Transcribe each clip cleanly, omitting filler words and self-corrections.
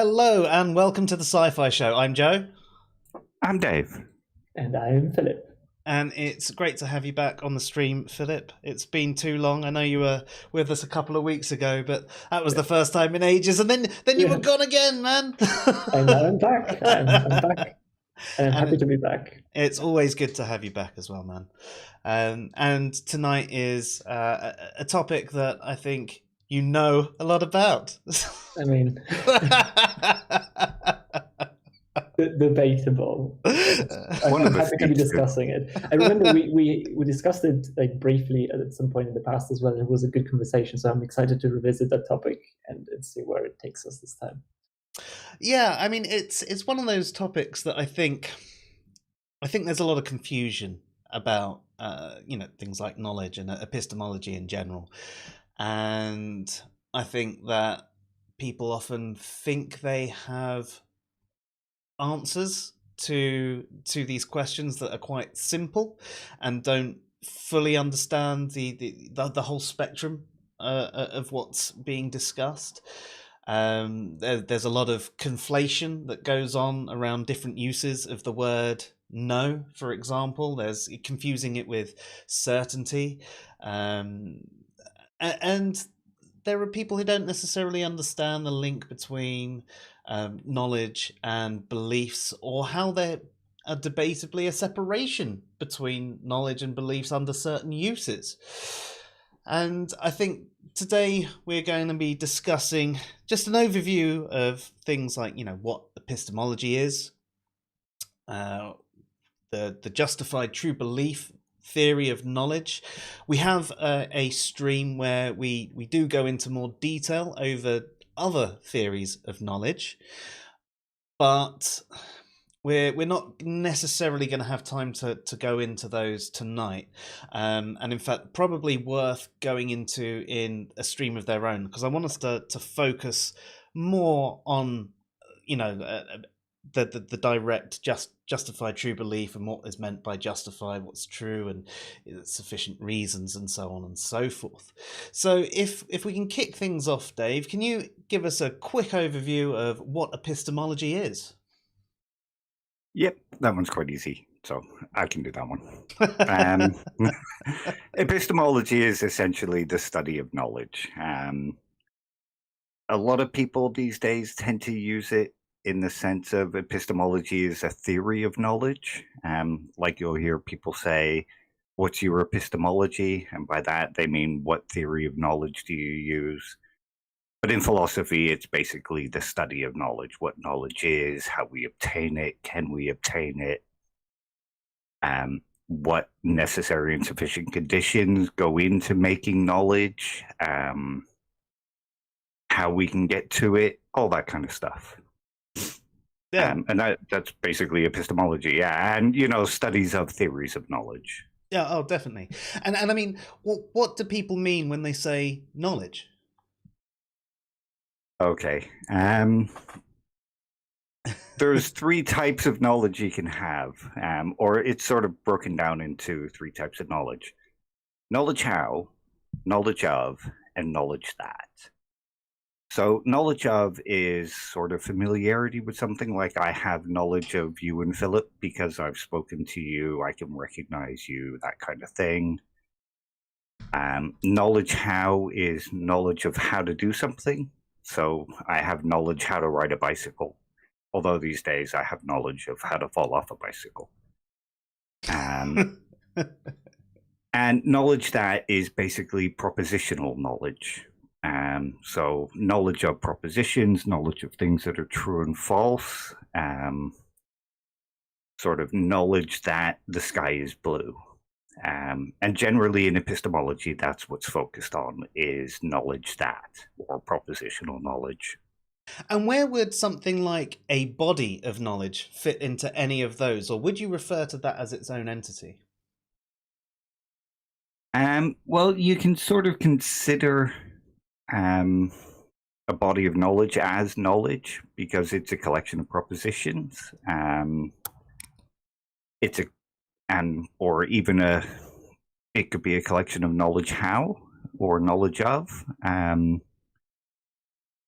Hello and welcome to the Sci-Fi Show. I'm Joe. I'm Dave. And I'm Philip. And it's great to have you back on the stream, Philip. It's been too long. I know you were with us a couple of weeks ago, but that was the first time in ages. And then you were gone again, man. And now I'm back. I'm back. And I'm happy to be back. It's always good to have you back as well, man. And tonight is a topic that I think you know a lot about. I mean, debatable. I'm happy to be discussing it. I remember we discussed it like briefly at some point in the past as well. It was a good conversation, so I'm excited to revisit that topic and see where it takes us this time. Yeah, I mean, it's one of those topics that I think there's a lot of confusion about, things like knowledge and epistemology in general. And I think that people often think they have answers to these questions that are quite simple and don't fully understand the whole spectrum of what's being discussed. There's a lot of conflation that goes on around different uses of the word know, for example. There's confusing it with certainty. And there are people who don't necessarily understand the link between knowledge and beliefs, or how there are debatably a separation between knowledge and beliefs under certain uses. And I think today we're going to be discussing just an overview of things like, what epistemology is, the justified true belief theory of knowledge. We have a stream where we do go into more detail over other theories of knowledge, but we're not necessarily going to have time to go into those tonight, and in fact probably worth going into in a stream of their own, because I want us to focus more on the direct justified true belief and what is meant by justify, what's true, and sufficient reasons, and so on and so forth. So if we can kick things off, Dave, can you give us a quick overview of what epistemology is? Yep, that one's quite easy, so I can do that one. Epistemology is essentially the study of knowledge. A lot of people these days tend to use it in the sense of epistemology is a theory of knowledge. Like you'll hear people say, what's your epistemology? And by that, they mean, what theory of knowledge do you use? But in philosophy, it's basically the study of knowledge, what knowledge is, how we obtain it, can we obtain it, what necessary and sufficient conditions go into making knowledge, how we can get to it, all that kind of stuff. Yeah, and that's basically epistemology. Yeah, and studies of theories of knowledge. Yeah, oh, definitely. And I mean, what do people mean when they say knowledge? Okay. There's three types of knowledge you can have, or it's sort of broken down into three types of knowledge: knowledge how, knowledge of, and knowledge that. So knowledge of is sort of familiarity with something, like I have knowledge of you and Philip because I've spoken to you, I can recognize you, that kind of thing. Knowledge how is knowledge of how to do something. So I have knowledge how to ride a bicycle, although these days I have knowledge of how to fall off a bicycle. And knowledge that is basically propositional knowledge. So knowledge of propositions, knowledge of things that are true and false, sort of knowledge that the sky is blue. And generally in epistemology, that's what's focused on, is knowledge that, or propositional knowledge. And where would something like a body of knowledge fit into any of those, or would you refer to that as its own entity? Well, you can sort of consider a body of knowledge as knowledge, because it's a collection of propositions. It could be a collection of knowledge how, or knowledge of.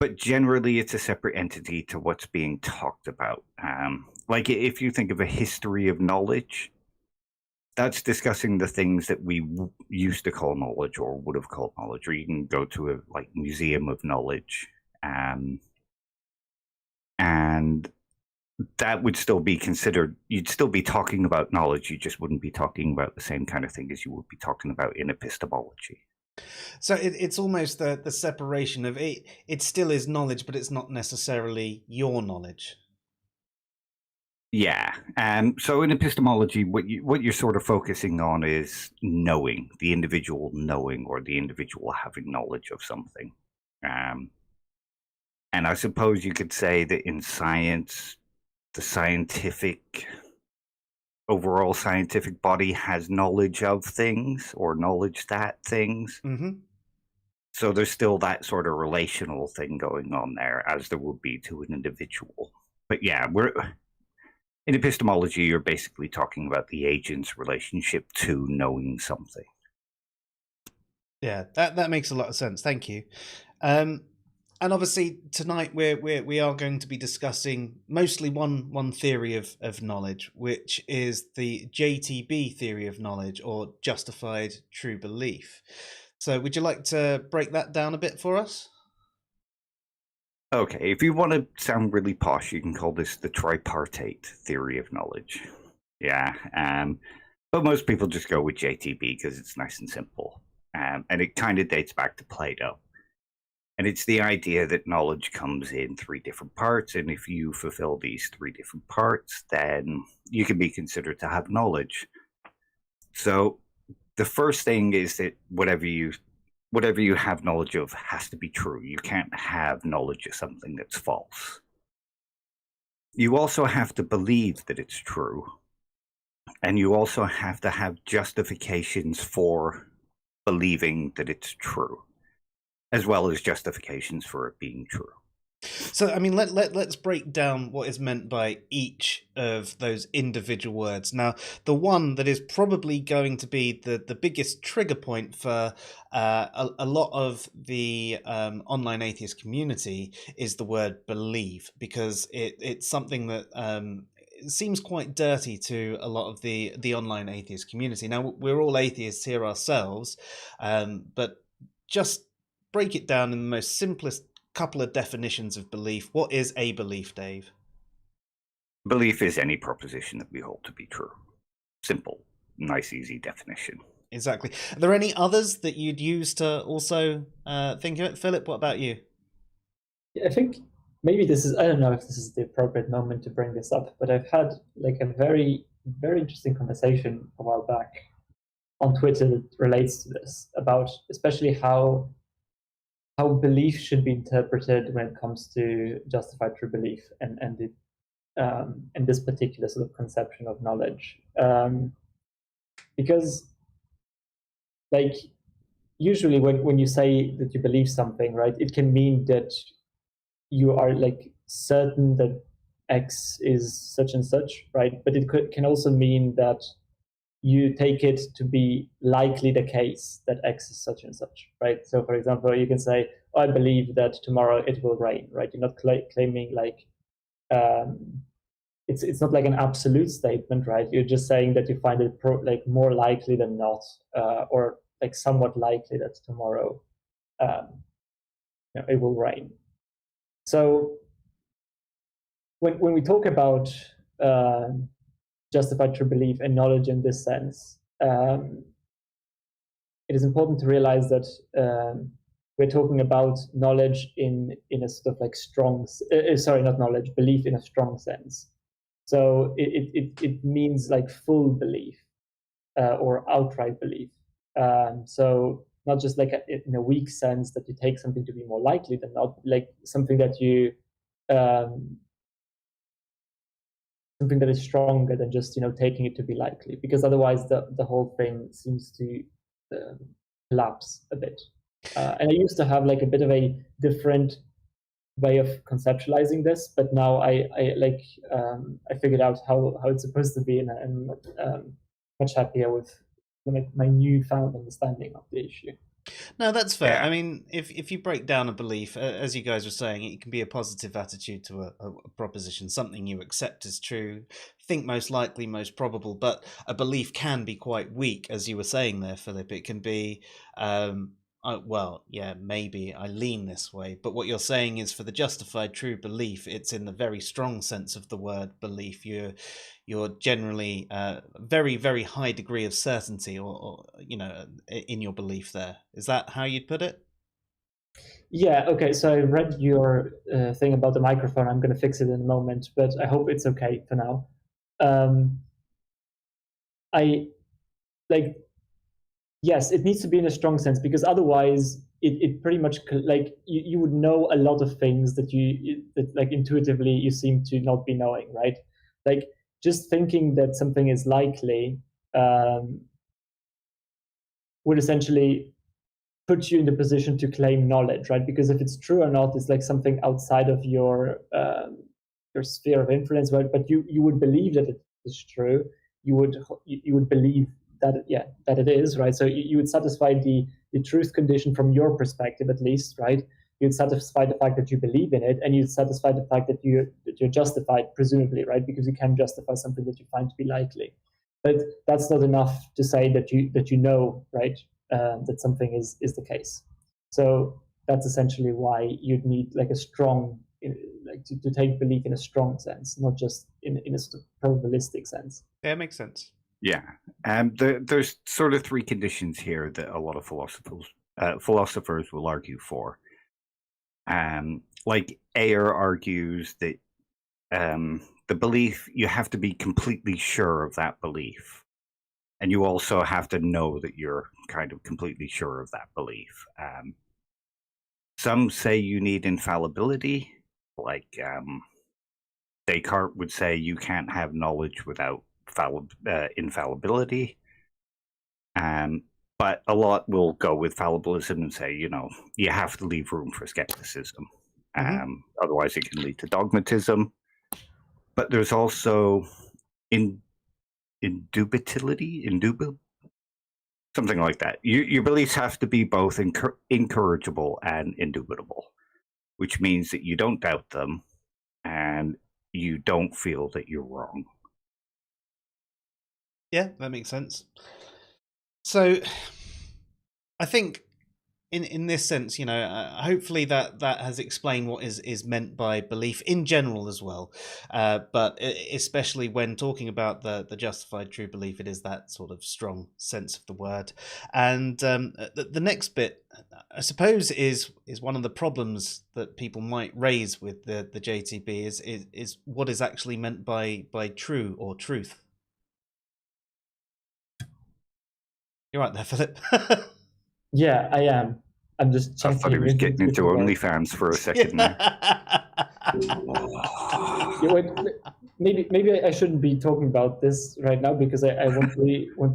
but generally it's a separate entity to what's being talked about. Like if you think of a history of knowledge, that's discussing the things that we used to call knowledge or would have called knowledge, or you can go to a museum of knowledge, and that would still be considered, you'd still be talking about knowledge, you just wouldn't be talking about the same kind of thing as you would be talking about in epistemology. So it's almost the separation of it. It still is knowledge, but it's not necessarily your knowledge. Yeah. So in epistemology, what you're sort of focusing on is knowing, the individual knowing, or the individual having knowledge of something. And I suppose you could say that in science, the overall scientific body has knowledge of things, or knowledge that things. Mm-hmm. So there's still that sort of relational thing going on there, as there would be to an individual. But yeah, in epistemology, you're basically talking about the agent's relationship to knowing something. Yeah, that makes a lot of sense. Thank you. And obviously tonight we are going to be discussing mostly one theory of knowledge, which is the JTB theory of knowledge, or justified true belief. So would you like to break that down a bit for us? Okay, if you want to sound really posh, you can call this the tripartite theory of knowledge. Yeah, but most people just go with JTB because it's nice and simple. And it kind of dates back to Plato. And it's the idea that knowledge comes in three different parts, and if you fulfill these three different parts, then you can be considered to have knowledge. So the first thing is that whatever you have knowledge of has to be true. You can't have knowledge of something that's false. You also have to believe that it's true. And you also have to have justifications for believing that it's true, as well as justifications for it being true. So, I mean, let's break down what is meant by each of those individual words. Now, the one that is probably going to be the biggest trigger point for a lot of the online atheist community is the word believe, because it's something that seems quite dirty to a lot of the online atheist community. Now, we're all atheists here ourselves, but just break it down in the most simplest couple of definitions of belief. What is a belief, Dave? Belief is any proposition that we hold to be true. Simple, nice, easy definition. Exactly. Are there any others that you'd use to also think of it? Philip, what about you? Yeah, I think maybe this is, I don't know if this is the appropriate moment to bring this up, but I've had like a very, very interesting conversation a while back on Twitter that relates to this, about especially how belief should be interpreted when it comes to justified true belief and this particular sort of conception of knowledge. Because like usually when you say that you believe something, right, it can mean that you are like certain that X is such and such, right? But it can also mean that you take it to be likely the case that X is such and such, right? So for example, you can say, I believe that tomorrow it will rain, right? You're not claiming like, it's not like an absolute statement, right? You're just saying that you find it like more likely than not, or like somewhat likely that tomorrow it will rain. So when we talk about justified true belief and knowledge in this sense, it is important to realize that we're talking about knowledge in a sort of like strong, not knowledge, belief in a strong sense. So it means like full belief or outright belief. So not just like in a weak sense that you take something to be more likely than not, like something that you something that is stronger than just taking it to be likely, because otherwise the whole thing seems to collapse a bit. And I used to have like a bit of a different way of conceptualizing this, but now I figured out how it's supposed to be, and I'm much happier with my newfound understanding of the issue. No, that's fair. Yeah. I mean, if you break down a belief, as you guys were saying, it can be a positive attitude to a proposition, something you accept as true, think most likely, most probable. But a belief can be quite weak, as you were saying there, Philip. It can be, well, yeah, maybe I lean this way. But what you're saying is, for the justified true belief, it's in the very strong sense of the word belief. You're generally very, very high degree of certainty, or in your belief. There is that how you'd put it? Yeah. Okay. So I read your thing about the microphone. I'm going to fix it in a moment, but I hope it's okay for now. Yes, it needs to be in a strong sense, because otherwise it pretty much, like, you would know a lot of things that like intuitively you seem to not be knowing, right? Like, just thinking that something is likely would essentially put you in the position to claim knowledge, right? Because if it's true or not, it's like something outside of your sphere of influence, right? But you would believe that it is true. You would believe that it is, right? So you would satisfy the truth condition from your perspective, at least, right? You'd satisfy the fact that you believe in it, and you'd satisfy the fact that you're justified, presumably, right? Because you can justify something that you find to be likely. But that's not enough to say that you know, right? That something is the case. So that's essentially why you'd need like a strong, like to take belief in a strong sense, not just in a sort of probabilistic sense. Yeah, it makes sense. Yeah, there's sort of three conditions here that a lot of philosophers will argue for. Like Ayer argues that the belief, you have to be completely sure of that belief, and you also have to know that you're kind of completely sure of that belief. Some say you need infallibility, like Descartes would say you can't have knowledge without infallibility. But a lot will go with fallibilism and say, you have to leave room for skepticism. Otherwise it can lead to dogmatism. But there's also indubitability, something like that. Your beliefs have to be both incorrigible and indubitable, which means that you don't doubt them and you don't feel that you're wrong. Yeah, that makes sense. So I think in this sense, hopefully that has explained what is meant by belief in general as well. But especially when talking about the justified true belief, it is that sort of strong sense of the word. And the next bit, I suppose, is one of the problems that people might raise with the JTB is what is actually meant by true or truth. You're right there, Philip. Yeah, I am. I'm just checking. I thought he was getting into OnlyFans for a second there. Maybe I shouldn't be talking about this right now, because I want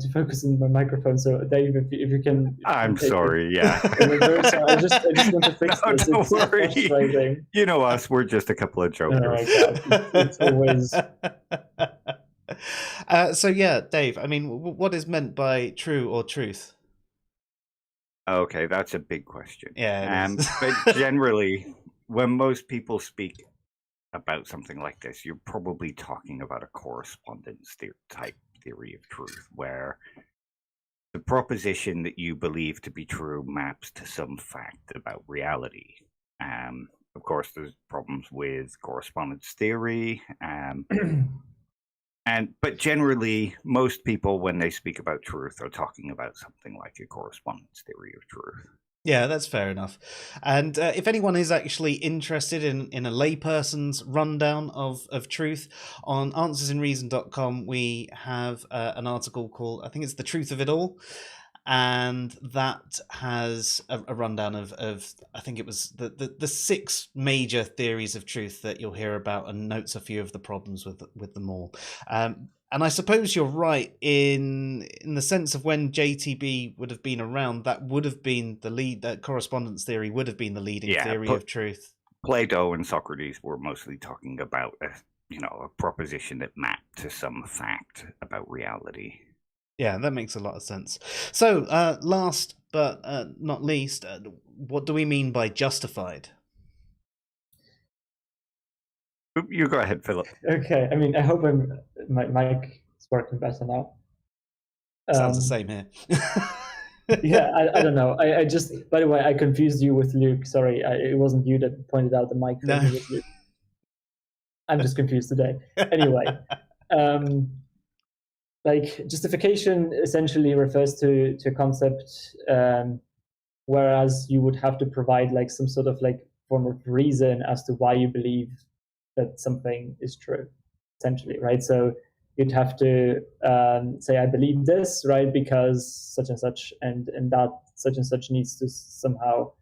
to focus on my microphone. So Dave, if you can. I'm sorry. Yeah. I just want to fix no, this. Don't worry. Frustrating. You know us. We're just a couple of jokers. Oh my God. It's always. So yeah, Dave, I mean, what is meant by true or truth? Okay, that's a big question. Yeah. But generally, when most people speak about something like this, you're probably talking about a correspondence type theory of truth, where the proposition that you believe to be true maps to some fact about reality. Of course, there's problems with correspondence theory. But generally, most people, when they speak about truth, are talking about something like a correspondence theory of truth. Yeah, that's fair enough. And if anyone is actually interested in a layperson's rundown of truth, on answersinreason.com, we have an article called, I think it's The Truth of It All. And that has a rundown of I think it was the 6 major theories of truth that you'll hear about, and notes a few of the problems with them all. And I suppose you're right in the sense of when JTB would have been around, that would have been the lead. That correspondence theory would have been the leading theory of truth. Plato and Socrates were mostly talking about a proposition that mapped to some fact about reality. Yeah, that makes a lot of sense. So, last but not least, what do we mean by justified? You go ahead, Philip. Okay. I mean, I hope my mic is working better now. Sounds the same here. Yeah, I don't know. I just, by the way, I confused you with Luke. Sorry, it wasn't you that pointed out the mic thing. No. With Luke. I'm just confused today. Anyway, like justification essentially refers to a concept, whereas you would have to provide like some sort of like form of reason as to why you believe that something is true, essentially, right? So you'd have to say, I believe this, right, because such and that such and such needs to somehow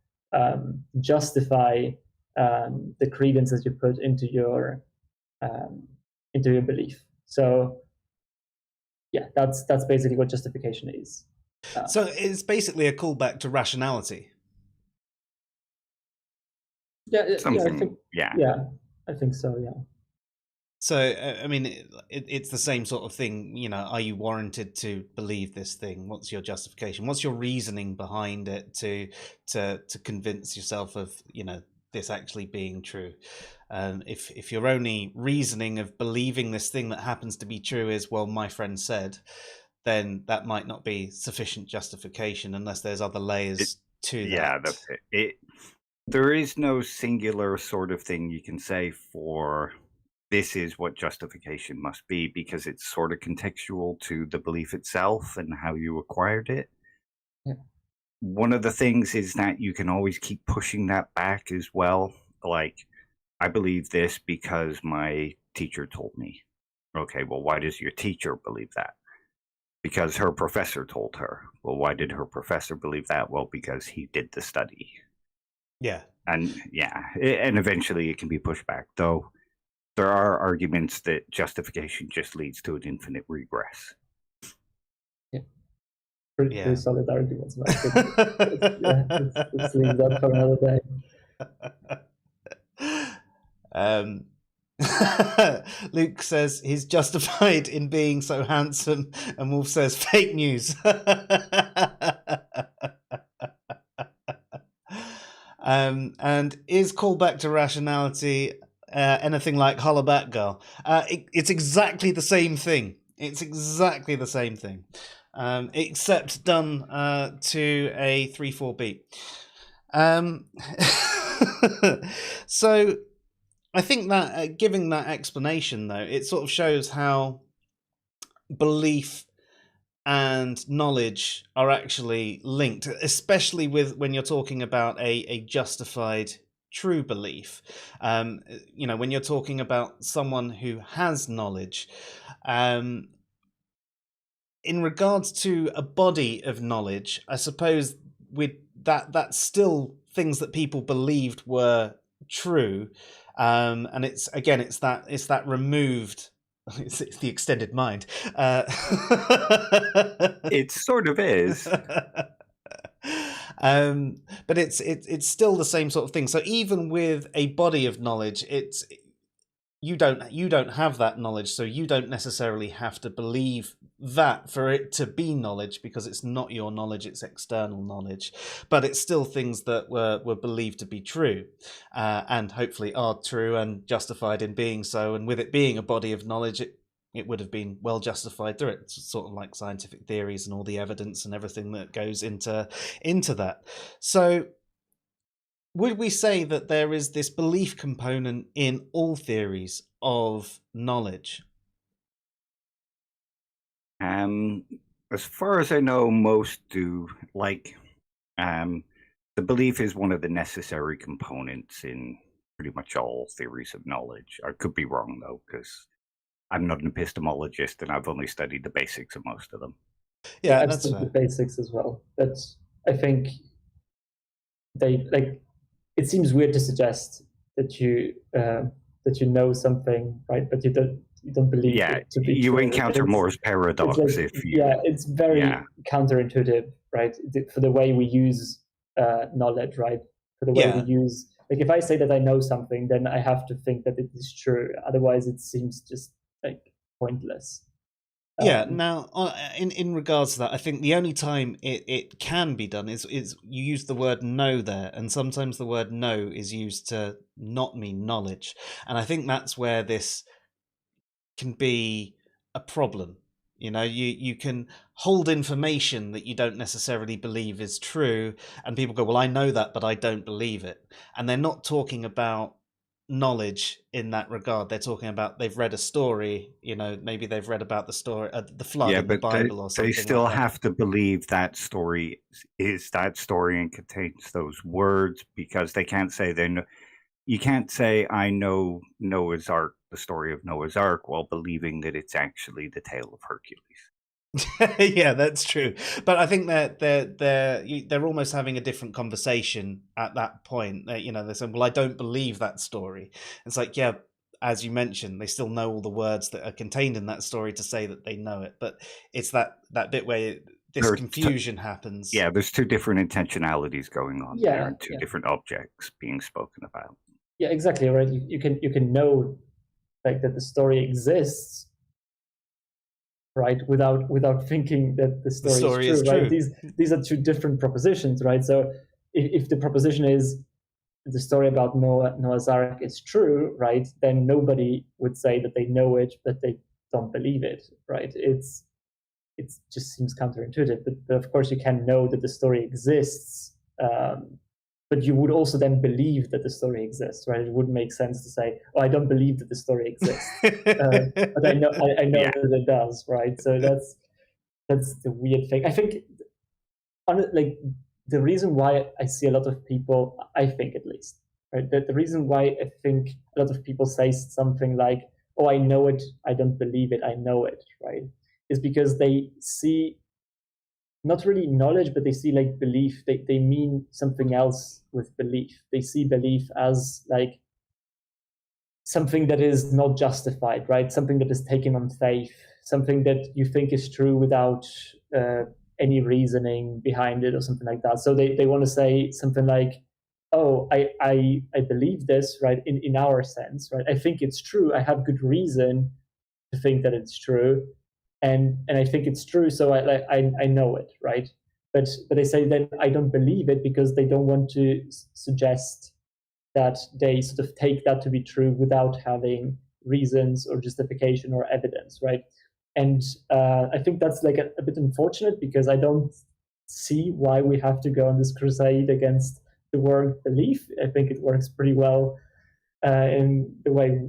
justify the credence that you put into your belief. So yeah, that's basically what justification is. So it's basically a callback to rationality. Yeah, Something, yeah, I think so. Yeah. So, I mean, it's the same sort of thing, you know, are you warranted to believe this thing? What's your justification? What's your reasoning behind it to convince yourself of, you know, this actually being true? If your only reasoning of believing this thing that happens to be true is, well, my friend said, then that might not be sufficient justification unless there's other layers to that. Yeah, that's it. There is no singular sort of thing you can say for this is what justification must be, because it's sort of contextual to the belief itself and how you acquired it. Yeah. One of the things is that you can always keep pushing that back as well. Like, I believe this because my teacher told me. Okay, well, why does your teacher believe that? Because her professor told her. Well, why did her professor believe that? Well, because he did the study. Yeah. And and eventually it can be pushed back, though. There are arguments that justification just leads to an infinite regress. Yeah, pretty solid arguments. Let's leave that for another day. Luke says he's justified in being so handsome, and Wolf says fake news. And is callback to rationality anything like Holla Back Girl? It's exactly the same thing. It's exactly the same thing, except done to a 3/4 beat. So I think that giving that explanation, though, it sort of shows how belief and knowledge are actually linked, especially with when you're talking about a justified true belief. You know, when you're talking about someone who has knowledge, in regards to a body of knowledge, I suppose with that's still things that people believed were true, and it's that removed. It's the extended mind. It sort of is. But it's still the same sort of thing. So even with a body of knowledge, you don't have that knowledge, so you don't necessarily have to believe that for it to be knowledge, because it's not your knowledge, it's external knowledge. But it's still things that were believed to be true, and hopefully are true and justified in being so. And with it being a body of knowledge, it would have been well justified through it. It's sort of like scientific theories and all the evidence and everything that goes into that. So would we say that there is this belief component in all theories of knowledge? As far as I know, most do. Like, the belief is one of the necessary components in pretty much all theories of knowledge. I could be wrong, though, because I'm not an epistemologist and I've only studied the basics of most of them. Yeah, I've studied the basics as well. But I think it seems weird to suggest that you know something, right? But you don't believe it to be you true. encounter Moore's paradox it's very counterintuitive, right? For the way we use knowledge, right? For the way we use, like, if I say that I know something, then I have to think that it is true. Otherwise, it seems just like pointless. Yeah. Now, in regards to that, I think the only time it can be done is you use the word know there, and sometimes the word know is used to not mean knowledge, and I think that's where this can be a problem. You know, you can hold information that you don't necessarily believe is true, and people go, well, I know that, but I don't believe it. And they're not talking about knowledge in that regard. They're talking about they've read a story, you know, maybe they've read about the story, the flood in the Bible or something. They still like that. have to believe that story is that story and contains those words, because they can't say they know. You can't say, I know Noah's Ark, the story of Noah's Ark, while believing that it's actually the tale of Hercules. Yeah, that's true. But I think that they're almost having a different conversation at that point. You know, they're saying, well, I don't believe that story. It's like, yeah, as you mentioned, they still know all the words that are contained in that story to say that they know it. But it's that bit where this confusion happens. Yeah, there's two different intentionalities going on there, and two different objects being spoken about. Yeah, exactly, right. You can know like that the story exists, right, without thinking that the story is true, right? These are two different propositions, right? So if the proposition is the story about Noah's Ark is true, right, then nobody would say that they know it, but they don't believe it, right? It just seems counterintuitive. But of course, you can know that the story exists, but you would also then believe that the story exists, right? It wouldn't make sense to say, "Oh, I don't believe that the story exists," but I know that it does, right? So that's the weird thing. I think, like, the reason why I see a lot of people, I think at least, right, the reason why I think a lot of people say something like, "Oh, I know it, I don't believe it, I know it," right, is because they see not really knowledge, but they see like belief. They mean something else with belief. They see belief as like something that is not justified, right? Something that is taken on faith, something that you think is true without any reasoning behind it or something like that. So they want to say something like, oh, I believe this, right, in our sense, right? I think it's true. I have good reason to think that it's true. And I think it's true, so I know it, right? But they say then I don't believe it because they don't want to suggest that they sort of take that to be true without having reasons or justification or evidence, right? And I think that's like a bit unfortunate, because I don't see why we have to go on this crusade against the word belief. I think it works pretty well in the way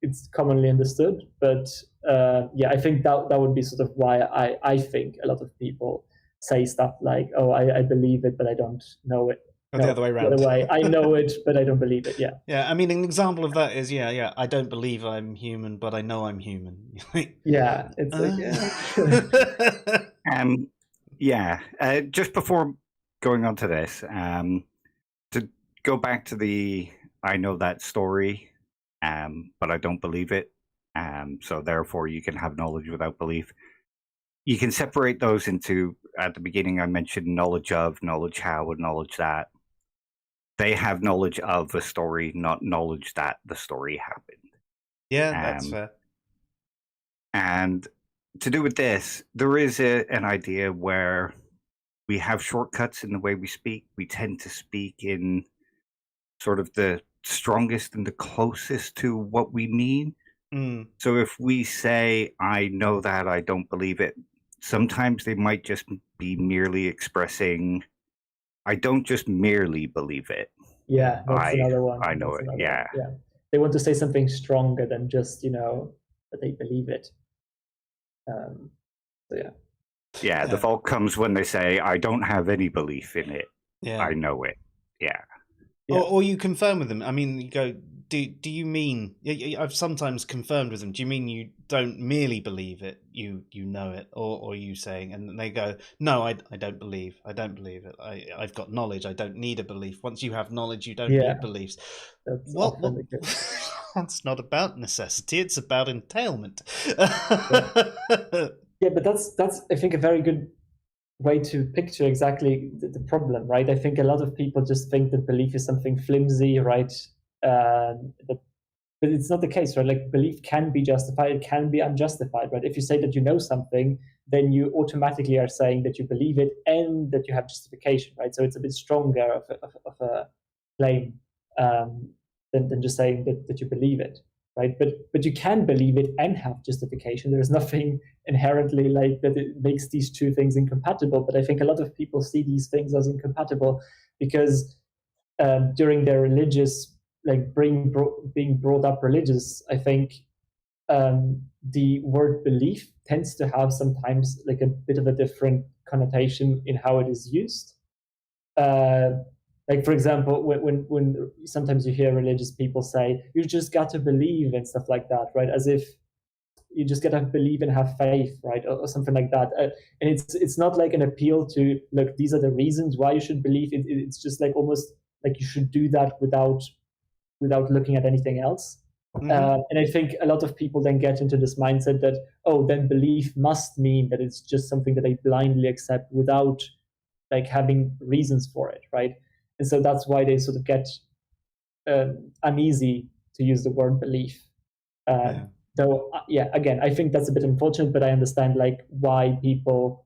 it's commonly understood, but I think that would be sort of why I think a lot of people say stuff like, "Oh, I believe it, but I don't know it." Or the other way around. The other way, I know it, but I don't believe it. Yeah. Yeah, I mean, an example of that is, I don't believe I'm human, but I know I'm human. Yeah, it's just before going on to this, to go back to the I know that story, but I don't believe it. So therefore, you can have knowledge without belief. You can separate those into, at the beginning, I mentioned knowledge of, knowledge how, and knowledge that. They have knowledge of a story, not knowledge that the story happened. Yeah, that's fair. And to do with this, there is an idea where we have shortcuts in the way we speak. We tend to speak in sort of the strongest and the closest to what we mean. So if we say, I know that, I don't believe it, sometimes they might just be merely expressing, I don't just merely believe it. Yeah, that's another one. I know it, yeah. They want to say something stronger than just, that they believe it. The fault comes when they say, I don't have any belief in it. Yeah. I know it. Yeah. Or you confirm with them. I mean, you go, do you mean, I've sometimes confirmed with them, do you mean you don't merely believe it, you know it, or are you saying, and they go, no, I don't believe it. I've got knowledge, I don't need a belief. Once you have knowledge, you don't need beliefs. That's That's not about necessity, it's about entailment. Yeah, but that's I think a very good way to picture exactly the problem, right? I think a lot of people just think that belief is something flimsy, right? That but it's not the case, right? Like belief can be justified, it can be unjustified, right? If you say that you know something, then you automatically are saying that you believe it and that you have justification, right? So it's a bit stronger of a claim than just saying that you believe it, right? But you can believe it and have justification. There's nothing inherently like that it makes these two things incompatible. But I think a lot of people see these things as incompatible because during their religious, like being brought up religious, I think the word belief tends to have sometimes like a bit of a different connotation in how it is used. Like, for example, when sometimes you hear religious people say, you just got to believe and stuff like that, right? As if you just got to believe and have faith, right? Or something like that. And it's not like an appeal to, look, these are the reasons why you should believe. It's just like almost like you should do that without looking at anything else. Mm-hmm. And I think a lot of people then get into this mindset that, oh, then belief must mean that it's just something that they blindly accept without like having reasons for it, right? And so that's why they sort of get uneasy to use the word belief. Though, again, I think that's a bit unfortunate, but I understand like why people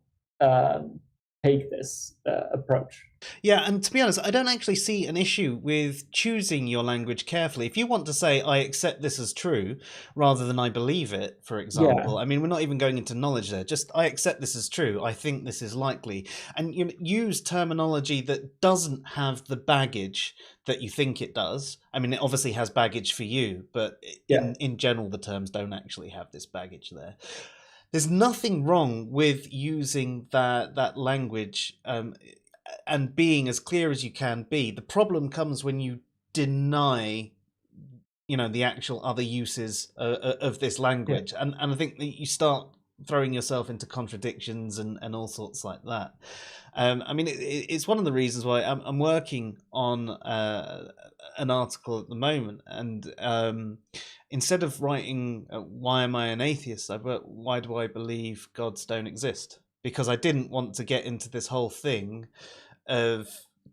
take this approach. Yeah, and to be honest, I don't actually see an issue with choosing your language carefully. If you want to say, I accept this as true, rather than I believe it, for example, I mean, we're not even going into knowledge there, just I accept this as true, I think this is likely, and you use terminology that doesn't have the baggage that you think it does. I mean, it obviously has baggage for you, but in general, the terms don't actually have this baggage there. There's nothing wrong with using that language and being as clear as you can be. The problem comes when you deny, the actual other uses of this language. And I think that you start throwing yourself into contradictions and all sorts like that. I mean, it's one of the reasons why I'm working on an article at the moment, and instead of writing why am I an atheist, I wrote why do I believe gods don't exist, because I didn't want to get into this whole thing of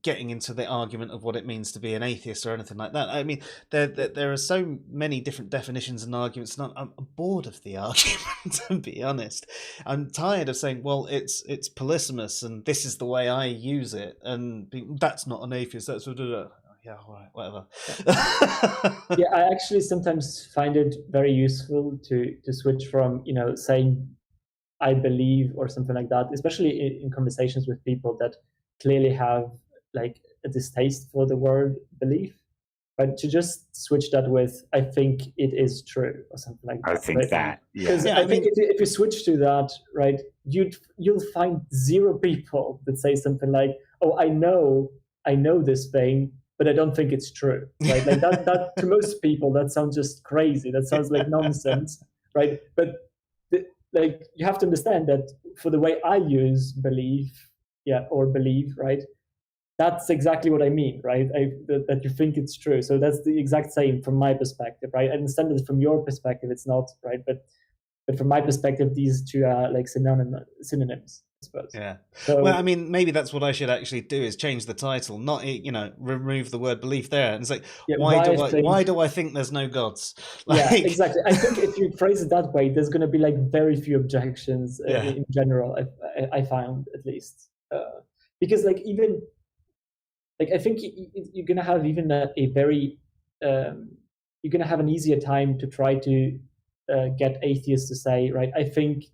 getting into the argument of what it means to be an atheist or anything like that. I mean, there are so many different definitions and arguments, and I'm bored of the argument, to be honest. I'm tired of saying, well, it's polysemous and this is the way I use it, and that's not an atheist, that's yeah, all right, whatever. I actually sometimes find it very useful to switch from, saying I believe or something like that, especially in conversations with people that clearly have like a distaste for the word belief, but to just switch that with I think it is true or something like that. I think that, because I think if you switch to that, right, you'll find zero people that say something like, oh, I know this thing, but I don't think it's true, right? Like that to most people that sounds just crazy, that sounds like nonsense, right? But like you have to understand that for the way I use belief, or believe, right, that's exactly what I mean, right? That you think it's true. So that's the exact same from my perspective, right? I understand that from your perspective it's not, right? But from my perspective, these two are like synonyms, I suppose. Yeah. So, well, I mean, maybe that's what I should actually do, is change the title, not remove the word belief there, and it's like, why do I think there's no gods? Like, exactly. I think if you phrase it that way, there's going to be like very few objections in general. I found, at least, because like even. Like I think you're gonna have even a very you're gonna have an easier time to try to get atheists to say, right, I think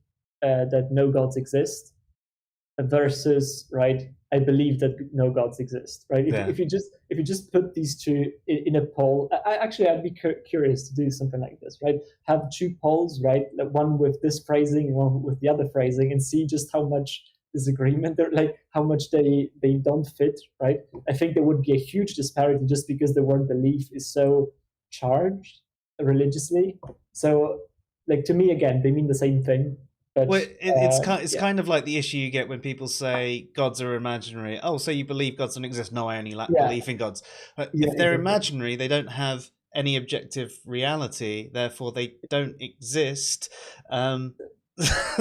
that no gods exist, versus, right, I believe that no gods exist, right? If you just put these two in a poll, I'd be curious to do something like this, right? Have two polls, right? One with this phrasing and one with the other phrasing, and see just how much disagreement, like how much they don't fit, right? I think there would be a huge disparity just because the word belief is so charged religiously. So, like, to me, again, they mean the same thing. But, it's kind of like the issue you get when people say gods are imaginary. Oh, so you believe gods don't exist? No, I only lack belief in gods. But if they're imaginary, they don't have any objective reality. Therefore, they don't exist.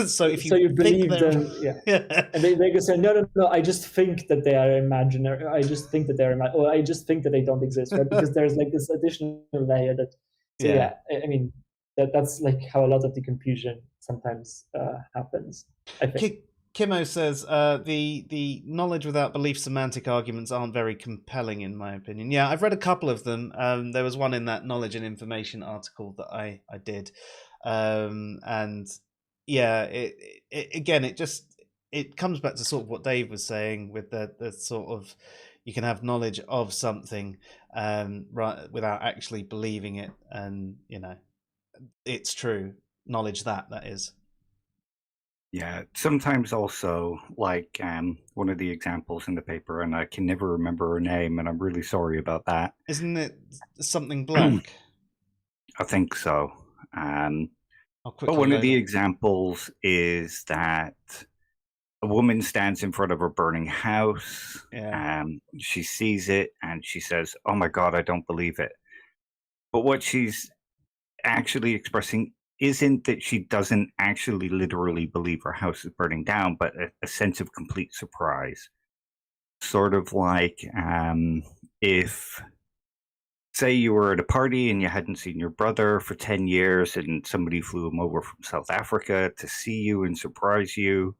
So you believe them, and they can say no, I just think that they are imaginary. I just think that they're or I just think that they don't exist, right? Because there's like this additional layer that So yeah, I mean, that's like how a lot of the confusion sometimes happens, I think. Kimmo says the knowledge without belief semantic arguments aren't very compelling, in my opinion. Yeah, I've read a couple of them. There was one in that knowledge and information article that I did, and yeah, it comes back to sort of what Dave was saying with the sort of, you can have knowledge of something right without actually believing it, and it's true knowledge that is. Yeah, sometimes also, like one of the examples in the paper, and I can never remember her name, and I'm really sorry about that. Isn't it something black? I think so. But one of the examples is that a woman stands in front of a burning house. She sees it and she says, "Oh my God, I don't believe it." But what she's actually expressing isn't that she doesn't actually literally believe her house is burning down, but a sense of complete surprise. Sort of like if, say, you were at a party and you hadn't seen your brother for 10 years and somebody flew him over from South Africa to see you and surprise you.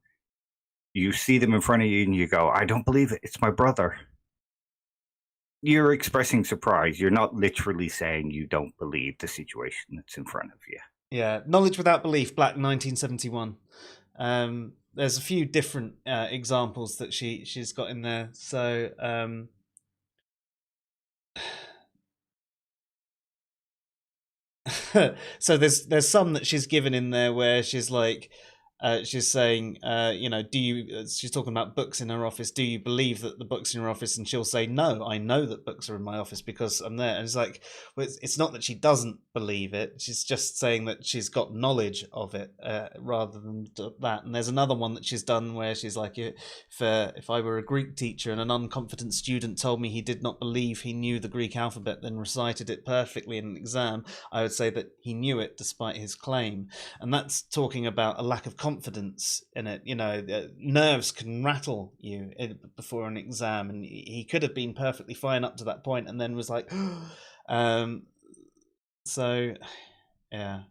You see them in front of you and you go, "I don't believe it. It's my brother." You're expressing surprise. You're not literally saying you don't believe the situation that's in front of you. Yeah, knowledge without belief, Black, 1971. There's a few different examples that she's got in there. So so there's some that she's given in there where she's like, she's saying, she's talking about books in her office. Do you believe that the books in her office? And she'll say, "No, I know that books are in my office because I'm there." And it's like, well, it's not that she doesn't believe it. She's just saying that she's got knowledge of it rather than that. And there's another one that she's done where she's like, if I were a Greek teacher and an unconfident student told me he did not believe he knew the Greek alphabet, then recited it perfectly in an exam, I would say that he knew it despite his claim. And that's talking about a lack of confidence in it. Nerves can rattle you before an exam, and he could have been perfectly fine up to that point and then was like so yeah,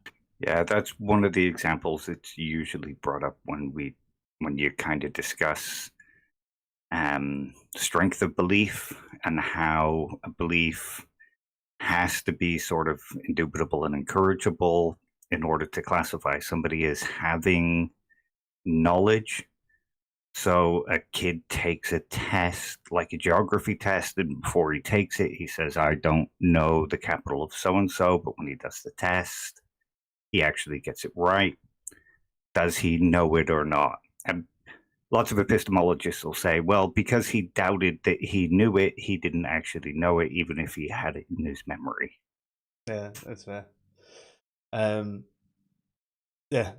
that's one of the examples that's usually brought up when you kind of discuss strength of belief and how a belief has to be sort of indubitable and encourageable in order to classify somebody as having knowledge. So a kid takes a test, like a geography test, and before he takes it, he says, "I don't know the capital of so-and-so," but when he does the test, he actually gets it right. Does he know it or not? And lots of epistemologists will say, well, because he doubted that he knew it, he didn't actually know it, even if he had it in his memory. Yeah, that's fair. Yeah,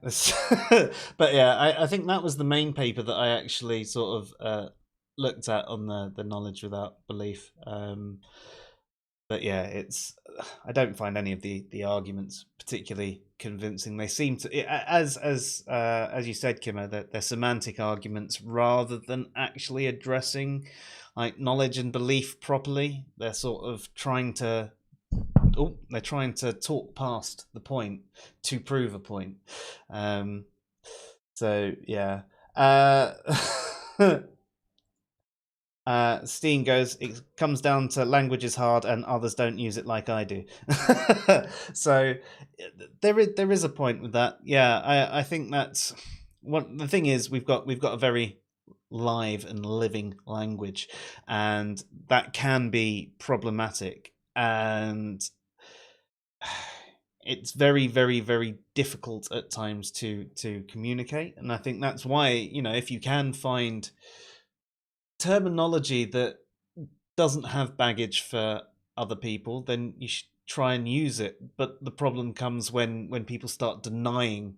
but yeah, I think that was the main paper that I actually sort of looked at on the knowledge without belief. But yeah, I don't find any of the arguments particularly convincing. They seem to, as you said, Kimmo, that they're semantic arguments rather than actually addressing like knowledge and belief properly. They're sort of trying to talk past the point to prove a point. So yeah. Steen goes, it comes down to language is hard and others don't use it like I do. So there is a point with that. Yeah, I think that's what the thing is. We've got a very live and living language, and that can be problematic, and it's very, very, very difficult at times to communicate. And I think that's why, if you can find terminology that doesn't have baggage for other people, then you should try and use it. But the problem comes when people start denying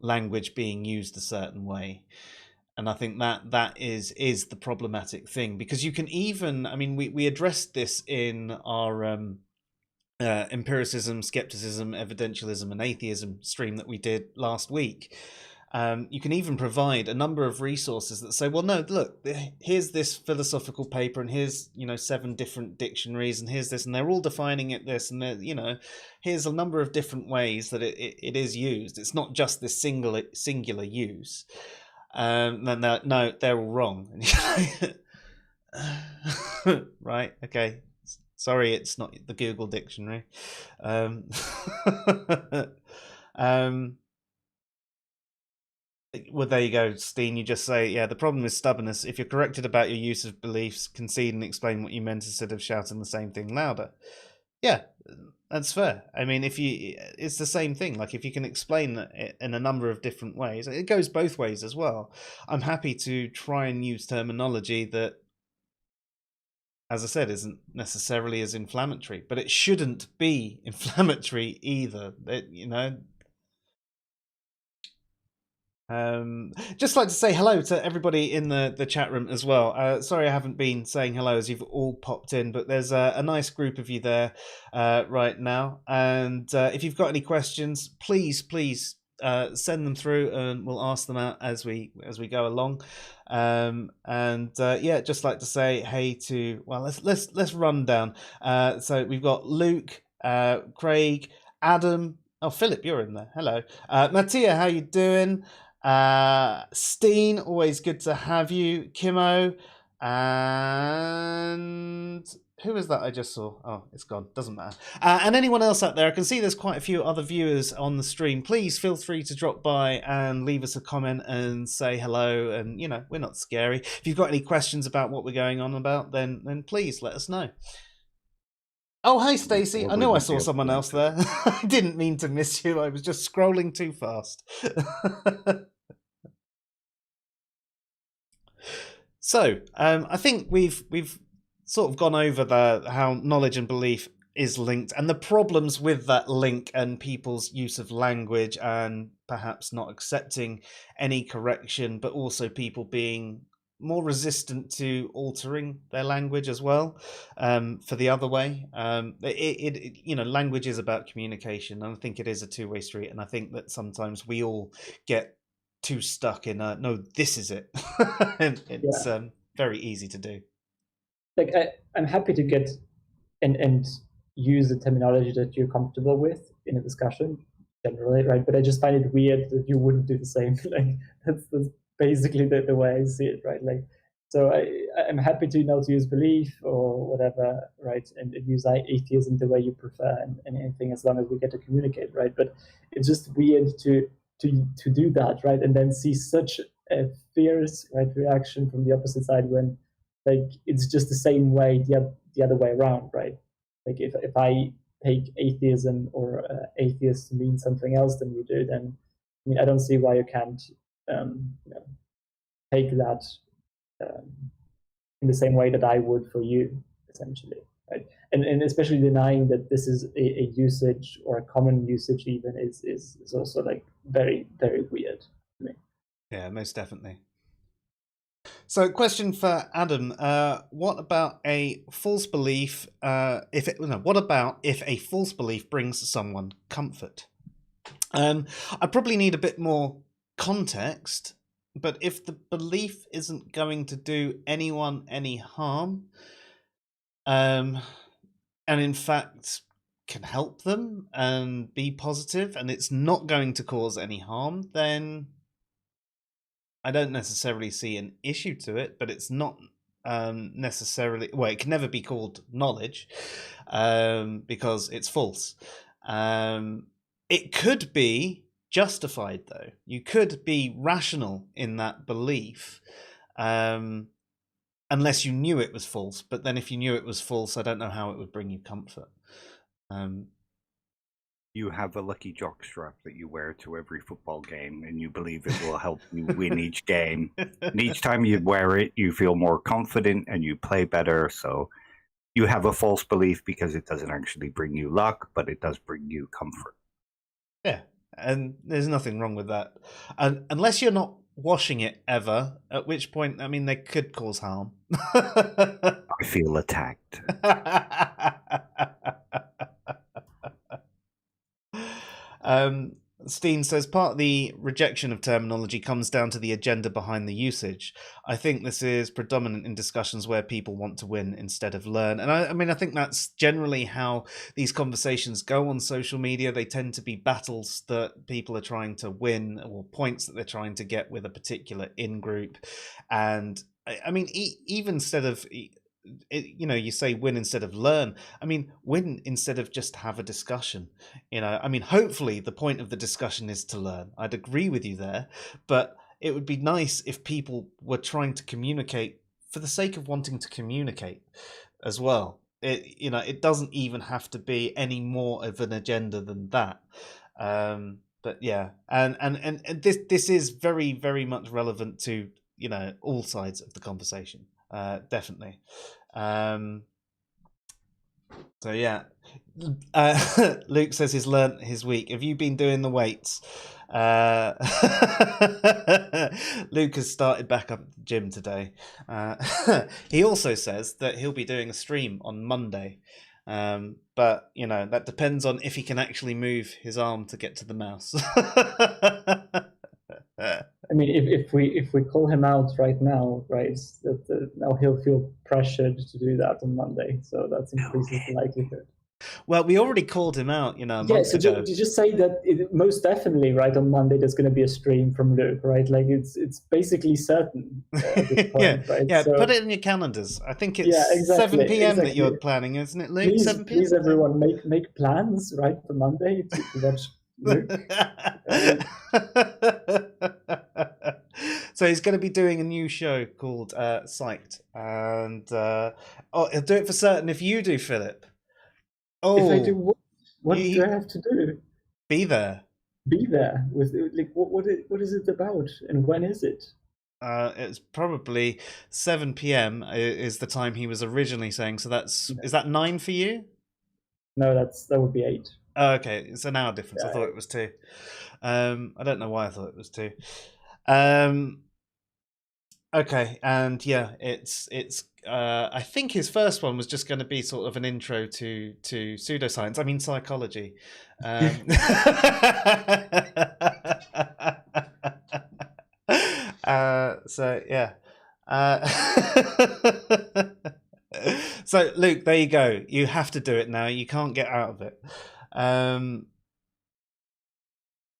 language being used a certain way. And I think that is the problematic thing, because you can even, we addressed this in our empiricism, skepticism, evidentialism, and atheism stream that we did last week. You can even provide a number of resources that say, well, no, look, here's this philosophical paper, and here's 7 different dictionaries, and here's this, and they're all defining it this, and here's a number of different ways that it is used. It's not just this singular use. No, they're all wrong. Right? Okay. Sorry, it's not the Google dictionary. Well, there you go, Steen. You just say, yeah, the problem is stubbornness. If you're corrected about your use of beliefs, concede and explain what you meant instead of shouting the same thing louder. Yeah, that's fair. I mean, it's the same thing. Like, if you can explain it in a number of different ways, it goes both ways as well. I'm happy to try and use terminology that, as I said, isn't necessarily as inflammatory, but it shouldn't be inflammatory either. Just like to say hello to everybody in the chat room as well. Sorry I haven't been saying hello as you've all popped in, but there's a nice group of you there right now. And if you've got any questions, please send them through, and we'll ask them out as we go along. Yeah, just like to say hey to, well, let's run down. So we've got Luke, Craig, Adam. Oh, Philip, you're in there. Hello, Mattia, how you doing? Steen, always good to have you. Kimo, and who was that I just saw? Oh, it's gone. Doesn't matter. And anyone else out there, I can see there's quite a few other viewers on the stream. Please feel free to drop by and leave us a comment and say hello. And, we're not scary. If you've got any questions about what we're going on about, then please let us know. Oh, hey, Stacey. I know I saw someone else there. I didn't mean to miss you. I was just scrolling too fast. So, I think we've sort of gone over how knowledge and belief is linked, and the problems with that link and people's use of language, and perhaps not accepting any correction, but also people being more resistant to altering their language as well, for the other way. Language is about communication, and I think it is a two-way street, and I think that sometimes we all get too stuck in no, this is it. And it's very easy to do. Like, I'm happy to get and use the terminology that you're comfortable with in a discussion generally, right? But I just find it weird that you wouldn't do the same. Like, that's basically the way I see it, right? Like, so I'm happy to to use belief or whatever, right? And use atheism the way you prefer, and anything, as long as we get to communicate, right? But it's just weird to do that, right? And then see such a fierce reaction from the opposite side when, like, it's just the same way the other way around, right? Like, if I take atheism or atheist to mean something else than you do, then I don't see why you can't take that in the same way that I would for you, essentially, right? And especially denying that this is a usage, or a common usage even, is also, like, very, very weird to me. Yeah, most definitely. So, question for Adam: what about a false belief? What about if a false belief brings someone comfort? I probably need a bit more context, but if the belief isn't going to do anyone any harm, and in fact can help them and be positive, and it's not going to cause any harm, then I don't necessarily see an issue to it. But it's not necessarily, well, it can never be called knowledge, because it's false. It could be justified, though. You could be rational in that belief, unless you knew it was false. But then if you knew it was false, I don't know how it would bring you comfort. You have a lucky jockstrap that you wear to every football game, and you believe it will help you win each game. And each time you wear it, you feel more confident and you play better. So you have a false belief because it doesn't actually bring you luck, but it does bring you comfort. Yeah, and there's nothing wrong with that. Unless you're not washing it ever, at which point, they could cause harm. I feel attacked. Steen says part of the rejection of terminology comes down to the agenda behind the usage. I think this is predominant in discussions where people want to win instead of learn. And I mean, I think that's generally how these conversations go on social media. They tend to be battles that people are trying to win, or points that they're trying to get with a particular in-group. And I mean, even instead of... you say win instead of learn. I mean, win instead of just have a discussion. I mean, hopefully the point of the discussion is to learn. I'd agree with you there, but it would be nice if people were trying to communicate for the sake of wanting to communicate as well. It doesn't even have to be any more of an agenda than that. But yeah, and this is very, very much relevant to all sides of the conversation. Definitely. So yeah, Luke says he's learnt his week. Have you been doing the weights? Luke has started back up at the gym today. He also says that he'll be doing a stream on Monday, but that depends on if he can actually move his arm to get to the mouse. I mean, if we call him out right now, right, now he'll feel pressured to do that on Monday, so that increases the likelihood. Well, we already called him out, a month so ago. just say that most definitely, right, on Monday there's going to be a stream from Luke, right? Like it's basically certain at this point, right? Yeah, so, put it in your calendars. I think it's exactly, 7 p.m. that you're planning, isn't it, Luke? 7 p.m. Please, everyone, make plans, right, for Monday to watch Luke. So he's going to be doing a new show called Psyched, and he'll do it for certain if you do, Philip. If I do what do I have to do? Be there. Be there with what is it about, and when is it? It's probably 7 p.m. is the time he was originally saying. So is that 9 for you? No, that would be 8. Oh, okay, it's an hour difference. I thought it was 2. I don't know why I thought it was 2. Okay, and yeah, it's. I think his first one was just going to be sort of an intro to pseudoscience. I mean, psychology. So yeah. So Luke, there you go. You have to do it now. You can't get out of it.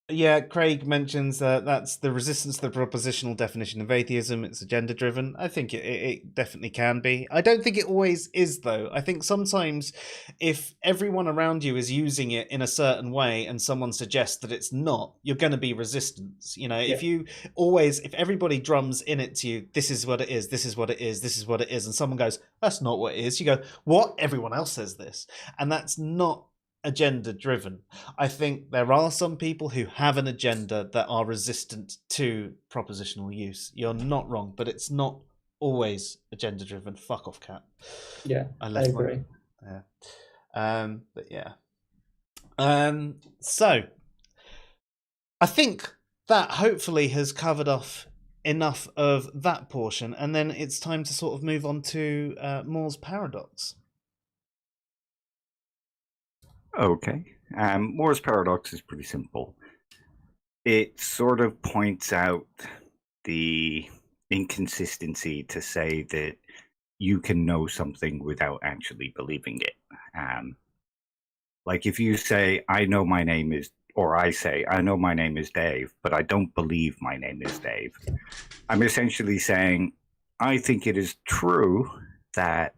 Yeah, Craig mentions that's the resistance to the propositional definition of atheism. It's agenda-driven. I think it definitely can be. I don't think it always is, though. I think sometimes if everyone around you is using it in a certain way and someone suggests that it's not, you're going to be resistant. If everybody drums in it to you, this is what it is, this is what it is, this is what it is, and someone goes, that's not what it is, you go, what? Everyone else says this. And that's not agenda driven. I think there are some people who have an agenda that are resistant to propositional use. You're not wrong, but it's not always agenda driven. Fuck off, Cat. Yeah, I agree. But yeah. So I think that hopefully has covered off enough of that portion, and then it's time to sort of move on to Moore's paradox. Okay. Moore's paradox is pretty simple. It sort of points out the inconsistency to say that you can know something without actually believing it. Like if you say, I know my name is, or I say, I know my name is Dave, but I don't believe my name is Dave. I'm essentially saying, I think it is true that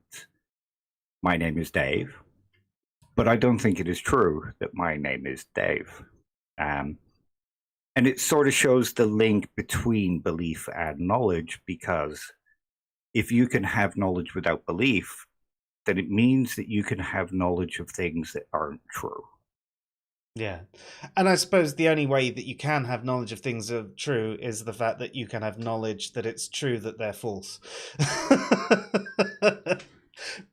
my name is Dave, but I don't think it is true that my name is Dave. And it sort of shows the link between belief and knowledge, because if you can have knowledge without belief, then it means that you can have knowledge of things that aren't true. Yeah. And I suppose the only way that you can have knowledge of things that are true is the fact that you can have knowledge that it's true that they're false.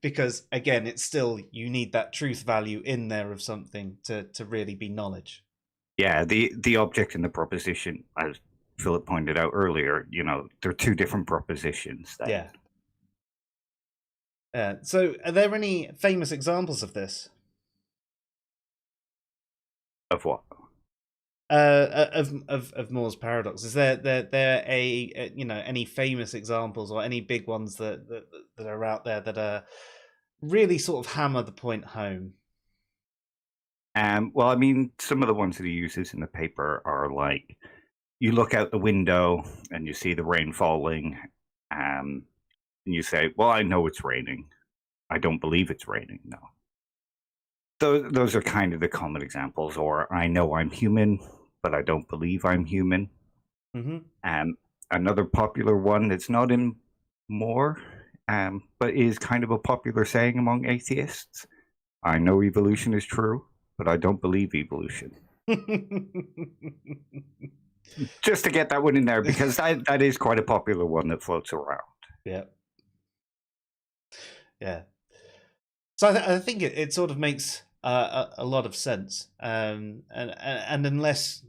Because again, it's still, you need that truth value in there of something to really be knowledge. Yeah, the object and the proposition, as Philip pointed out earlier, they're two different propositions. Yeah. So are there any famous examples of this? Of what? of Moore's paradox? Is there any famous examples or any big ones that are out there that are really sort of hammer the point home? Well, I mean, some of the ones that he uses in the paper are like, you look out the window and you see the rain falling, and you say, well, I know it's raining. I don't believe it's raining. No. Those are kind of the common examples. Or I know I'm human, but I don't believe I'm human. Mm-hmm. Another popular one that's not in Moore, but is kind of a popular saying among atheists. I know evolution is true, but I don't believe evolution. Just to get that one in there, because that is quite a popular one that floats around. Yeah. Yeah. So I think it sort of makes a lot of sense. And unless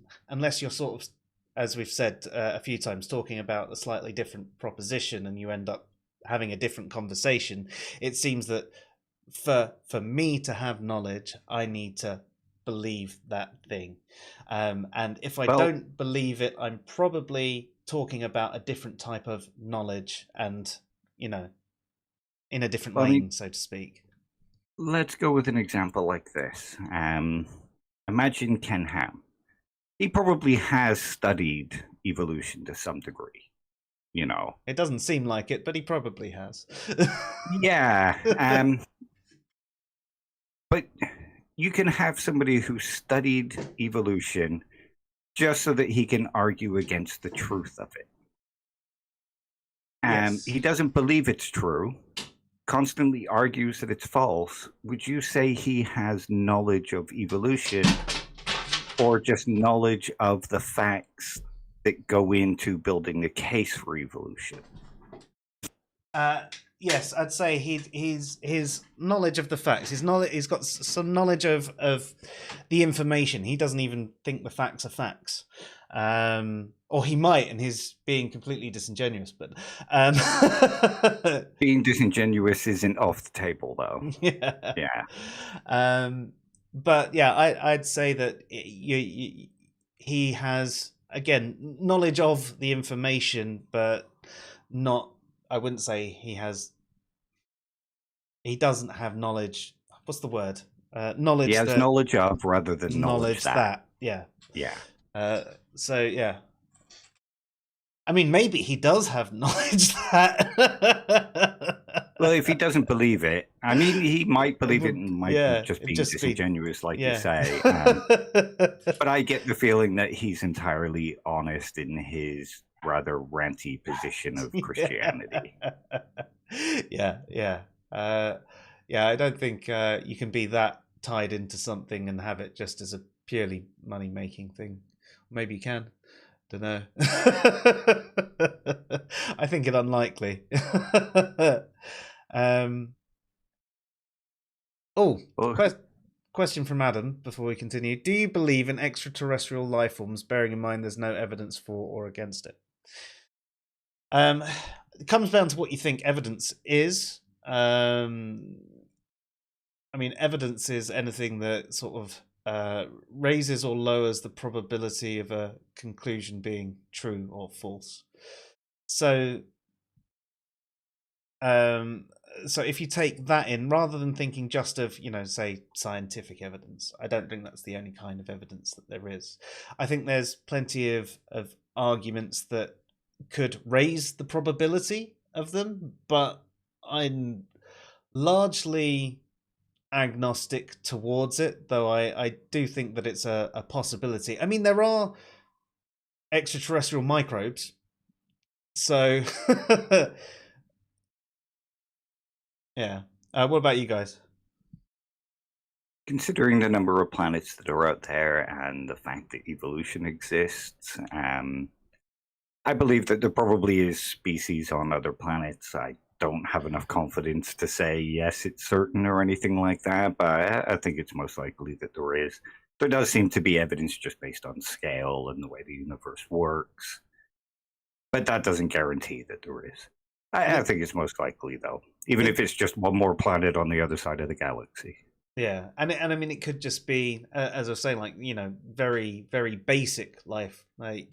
you're sort of, as we've said a few times, talking about a slightly different proposition and you end up having a different conversation, it seems that for me to have knowledge, I need to believe that thing. And if I don't believe it, I'm probably talking about a different type of knowledge and, in a different lane, so to speak. Let's go with an example like this. Imagine Ken Ham. He probably has studied evolution to some degree. It doesn't seem like it, but he probably has. Yeah. But you can have somebody who studied evolution just so that he can argue against the truth of it. Yes. He doesn't believe it's true, constantly argues that it's false. Would you say he has knowledge of evolution or just knowledge of the facts that go into building the case for evolution? Yes, I'd say his knowledge of the facts. He's got some knowledge of the information. He doesn't even think the facts are facts, or he might, and he's being completely disingenuous. But being disingenuous isn't off the table, though. Yeah. But yeah, I'd say that he has, again, knowledge of the information, but not. I wouldn't say he doesn't have knowledge. What's the word? Knowledge. He has knowledge of rather than knowledge that. Yeah. Yeah. So yeah. I mean, maybe he does have knowledge that. Well, if he doesn't believe it, I mean, he might believe it and might just be disingenuous, like you say. But I get the feeling that he's entirely honest in his rather ranty position of Christianity. Yeah. I don't think you can be that tied into something and have it just as a purely money-making thing. Maybe you can. Don't know. I think it unlikely. Question from Adam before we continue. Do you believe in extraterrestrial life forms, bearing in mind there's no evidence for or against it? It comes down to what you think evidence is. I mean, evidence is anything that sort of raises or lowers the probability of a conclusion being true or false. So if you take that in, rather than thinking just of, say, scientific evidence, I don't think that's the only kind of evidence that there is. I think there's plenty of arguments that could raise the probability of them, but I'm largely agnostic towards it, though I do think that it's a possibility. I mean, there are extraterrestrial microbes, so yeah. What about you guys? Considering the number of planets that are out there and the fact that evolution exists, I believe that there probably is species on other planets. I don't have enough confidence to say yes, it's certain or anything like that, but I think it's most likely that there is. There does seem to be evidence just based on scale and the way the universe works, but that doesn't guarantee that there is. I think it's most likely, though, even if it's just one more planet on the other side of the galaxy. Yeah, and I mean, it could just be, as I was saying, like, very, very basic life, like,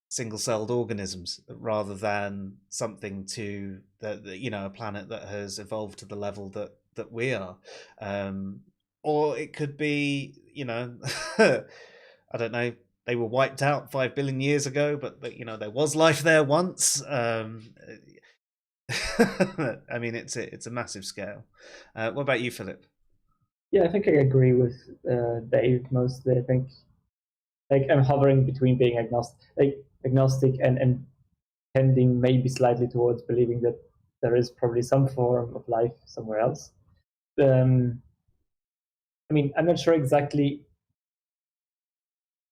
single-celled organisms, rather than something to a planet that has evolved to the level that we are, or it could be, I don't know. They were wiped out 5 billion years ago, but there was life there once. I mean, it's a massive scale. What about you, Philip? Yeah, I think I agree with Dave mostly. I think I'm hovering between being agnostic and tending maybe slightly towards believing that there is probably some form of life somewhere else. I mean, I'm not sure exactly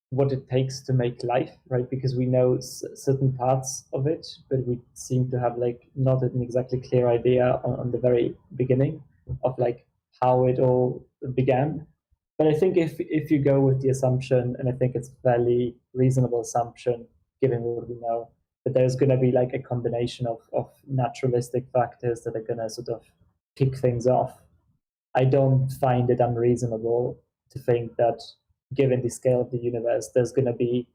what it takes to make life, right? Because we know certain parts of it, but we seem to have not an exactly clear idea on the very beginning of how it all began. But I think if you go with the assumption, and I think it's a fairly reasonable assumption given what we know, that there's going to be a combination of naturalistic factors that are going to sort of kick things off, I don't find it unreasonable to think that given the scale of the universe, there's going to be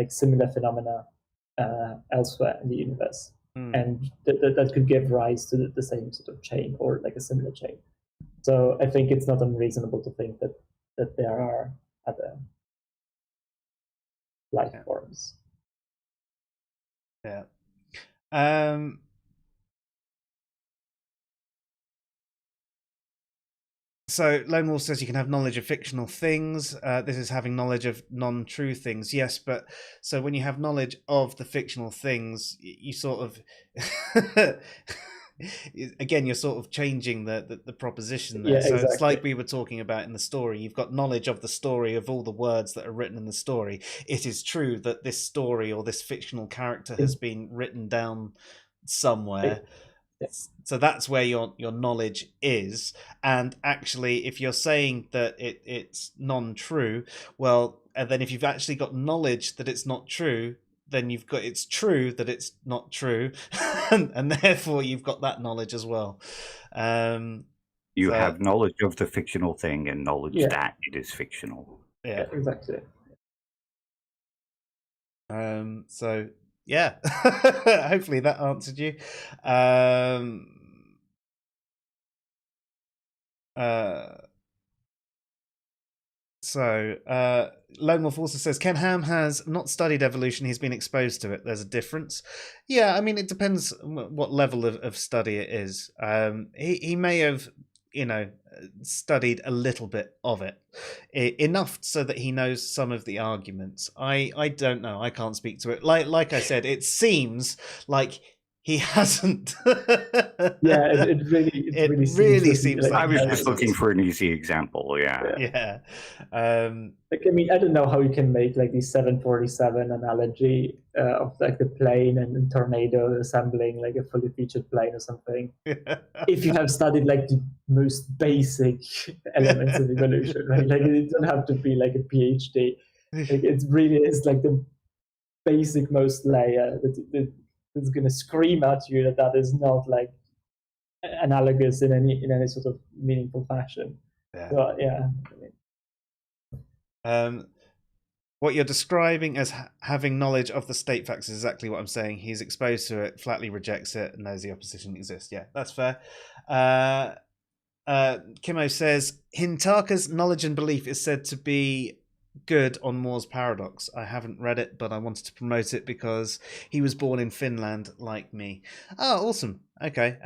similar phenomena elsewhere in the universe. And that could give rise to the same sort of chain, or a similar chain. So I think it's not unreasonable to think that there are other life forms. Yeah. So Lonewolf says you can have knowledge of fictional things. This is having knowledge of non-true things. Yes, but so when you have knowledge of the fictional things, you sort of again, you're sort of changing the proposition there. So exactly. It's like we were talking about in the story. You've got knowledge of the story, of all the words that are written in the story. It is true that this story or this fictional character has been written down somewhere. So that's where your knowledge is. And actually, if you're saying that it's non-true, well, and then if you've actually got knowledge that it's not true, then you've got it's true that it's not true, and therefore you've got that knowledge as well. You have knowledge of the fictional thing and knowledge that it is fictional. Yeah, exactly. So yeah, hopefully that answered you. Lonewolf also says Ken Ham has not studied evolution, he's been exposed to it. There's a difference. Yeah, I mean, it depends what level of study it is. He may have studied a little bit of it, enough so that he knows some of the arguments. I don't know, I can't speak to it. Like I said, it seems like he hasn't. It really seems like I was just looking for an easy example. Yeah. I mean, I don't know how you can make the 747 analogy of the plane and tornado assembling a fully featured plane or something. If you have studied the most basic elements of evolution, right? It doesn't have to be a PhD. It really is the basic most layer that is going to scream at you that is not analogous in any sort of meaningful fashion. So, what you're describing as having knowledge of the state facts is exactly what I'm saying. He's exposed to it, flatly rejects it, and knows the opposition exists. Yeah, that's fair. Kimo says Hintaka's knowledge and belief is said to be good on Moore's paradox. I haven't read it, but I wanted to promote it because he was born in Finland like me. Oh, awesome. Okay.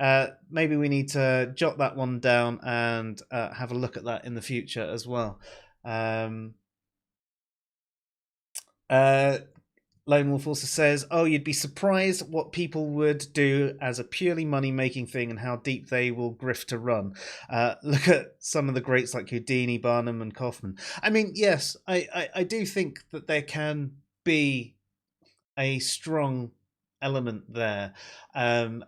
Maybe we need to jot that one down and have a look at that in the future as well. Lonewolf also says, you'd be surprised what people would do as a purely money-making thing and how deep they will grift to run. Look at some of the greats like Houdini, Barnum, and Kaufman. I mean, yes, I do think that there can be a strong element there. I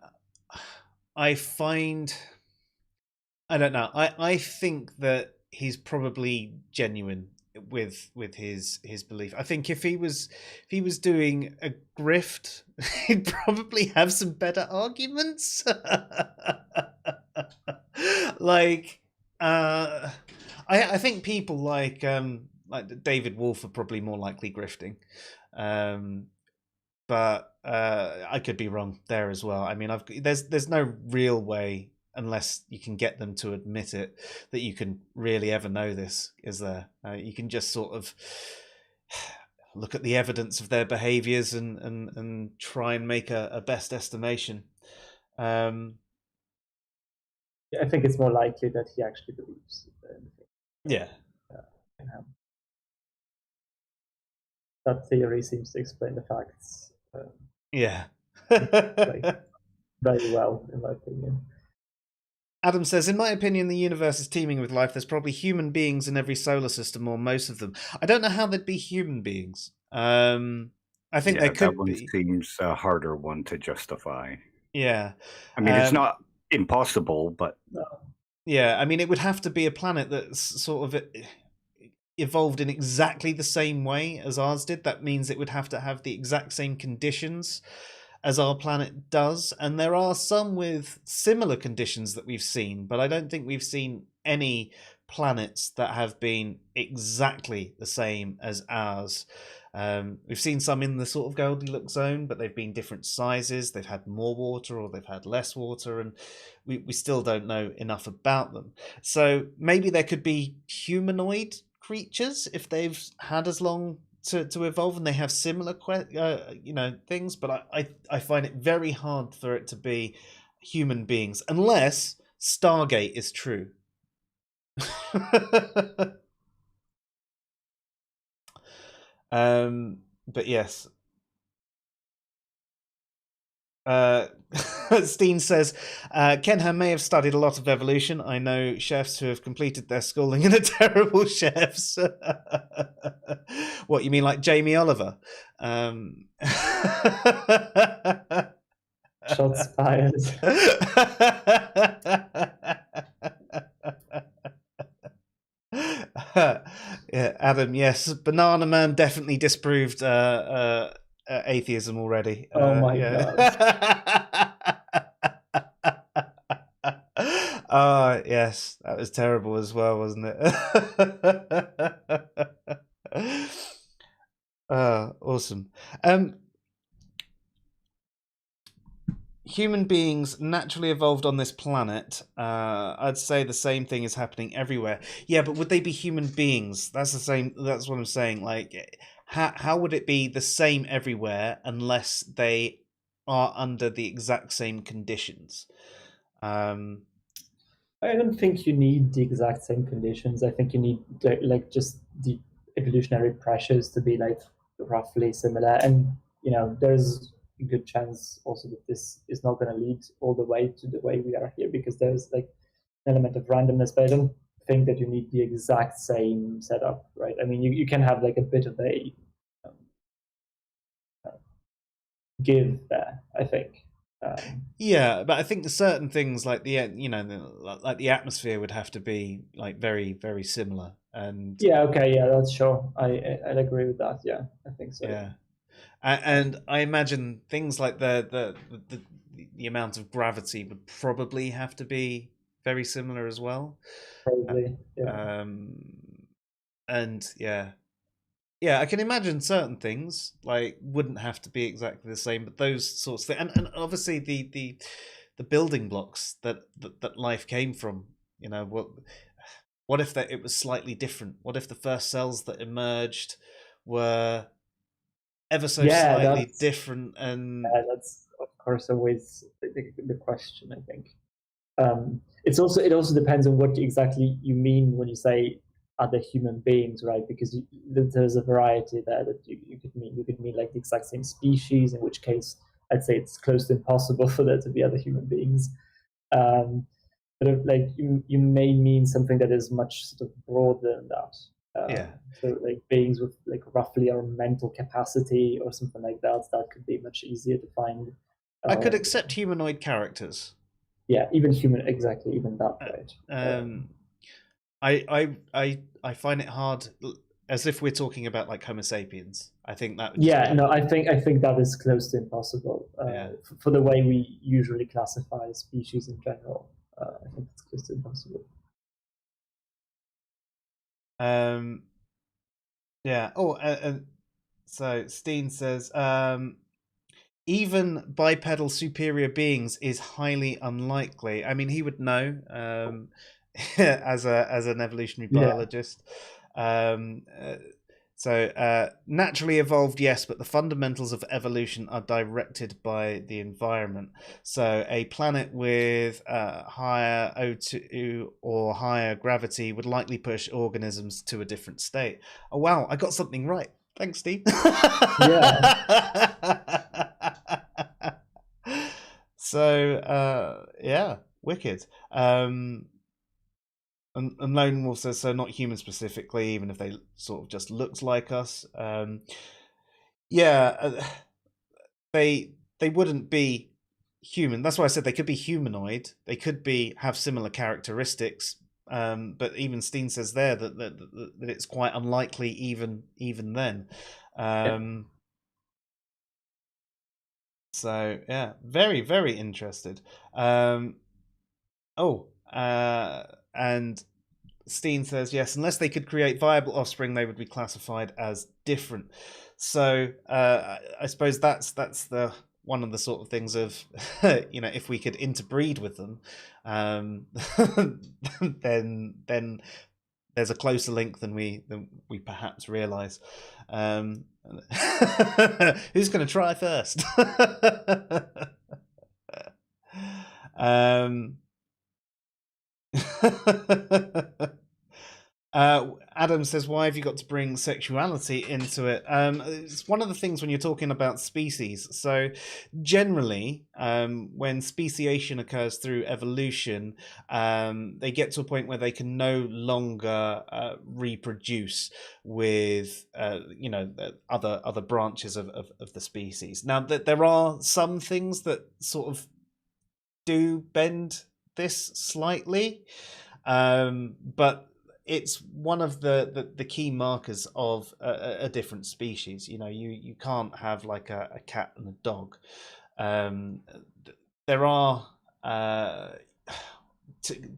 don't know. I think that he's probably genuine with his belief. I think if he was doing a grift, he'd probably have some better arguments. I think people like David Wolf are probably more likely grifting, but I could be wrong there as well. I mean, there's no real way, unless you can get them to admit it, that you can really ever know this, is there? You can just sort of look at the evidence of their behaviors and try and make a best estimation. I think it's more likely that he actually believes anything. Yeah. That theory seems to explain the facts. Yeah. Very well, in my opinion. Adam says, in my opinion, the universe is teeming with life. There's probably human beings in every solar system, or most of them. I don't know how they'd be human beings. I think they could that one be. Seems a harder one to justify. Yeah. I mean, it's not impossible, but... No. Yeah, I mean, it would have to be a planet that's sort of evolved in exactly the same way as ours did. That means it would have to have the exact same conditions as our planet does. And there are some with similar conditions that we've seen, but I don't think we've seen any planets that have been exactly the same as ours. We've seen some in the sort of Goldilocks zone, but they've been different sizes. They've had more water or they've had less water, and we still don't know enough about them. So maybe there could be humanoid creatures if they've had as long to evolve and they have similar things, but I find it very hard for it to be human beings unless Stargate is true. But yes. Steen says, Kenham may have studied a lot of evolution. I know chefs who have completed their schooling and are terrible chefs. What, you mean like Jamie Oliver? Shots fired. Yeah, Adam, yes. Banana Man definitely disproved atheism already. Oh my god. Yes, that was terrible as well, wasn't it? Awesome. Human beings naturally evolved on this planet. I'd say the same thing is happening everywhere. Yeah, but would they be human beings? That's the same. That's what I'm saying. Like, how would it be the same everywhere unless they are under the exact same conditions? I don't think you need the exact same conditions. I think you need like just the evolutionary pressures to be like roughly similar, and there's a good chance also that this is not going to lead all the way to the way we are here, because there's like an element of randomness, but I don't think that you need the exact same setup, right? I mean, you can have like a bit of a give there, I think. Yeah, but I think certain things like the atmosphere would have to be like very, very similar. And that's sure. I'd agree with that. Yeah, I think so. Yeah, and I imagine things like the amount of gravity would probably have to be very similar as well. Probably. Yeah. And yeah, I can imagine certain things like wouldn't have to be exactly the same, but those sorts of things, and obviously the building blocks that life came from. What if it was slightly different? What if the first cells that emerged were ever so slightly different? And that's of course always the question, I think. It also depends on what exactly you mean when you say other human beings, right? Because there's a variety there that you could mean. You could mean like the exact same species, in which case I'd say it's close to impossible for there to be other human beings. But like you may mean something that is much sort of broader than that. So like beings with like roughly our mental capacity or something like that could be much easier to find. I could accept humanoid characters. Yeah, even that, right? I find it hard, as if we're talking about like Homo sapiens. I think that. I think that is close to impossible. For the way we usually classify species in general, I think it's close to impossible. Yeah. Oh, so Steen says, even bipedal superior beings is highly unlikely. I mean, he would know as an evolutionary biologist. Naturally evolved, yes, but the fundamentals of evolution are directed by the environment. So a planet with higher O2 or higher gravity would likely push organisms to a different state. Oh, wow, I got something right. Thanks, Steve. So, wicked. And Lonewolf says, so not human specifically, even if they sort of just looked like us. They wouldn't be human. That's why I said they could be humanoid. They could have similar characteristics. But even Steen says there that it's quite unlikely even then. So yeah, very, very interested. And Steen says, yes, unless they could create viable offspring, they would be classified as different. So I suppose that's the one of the sort of things of, if we could interbreed with them, then there's a closer link than we perhaps realize. Who's going to try first? Adam says, why have you got to bring sexuality into it? It's one of the things when you're talking about species. So generally, when speciation occurs through evolution, they get to a point where they can no longer reproduce with other branches of the species. Now, there are some things that sort of do bend this slightly, but it's one of the key markers of a different species. You can't have like a cat and a dog. There are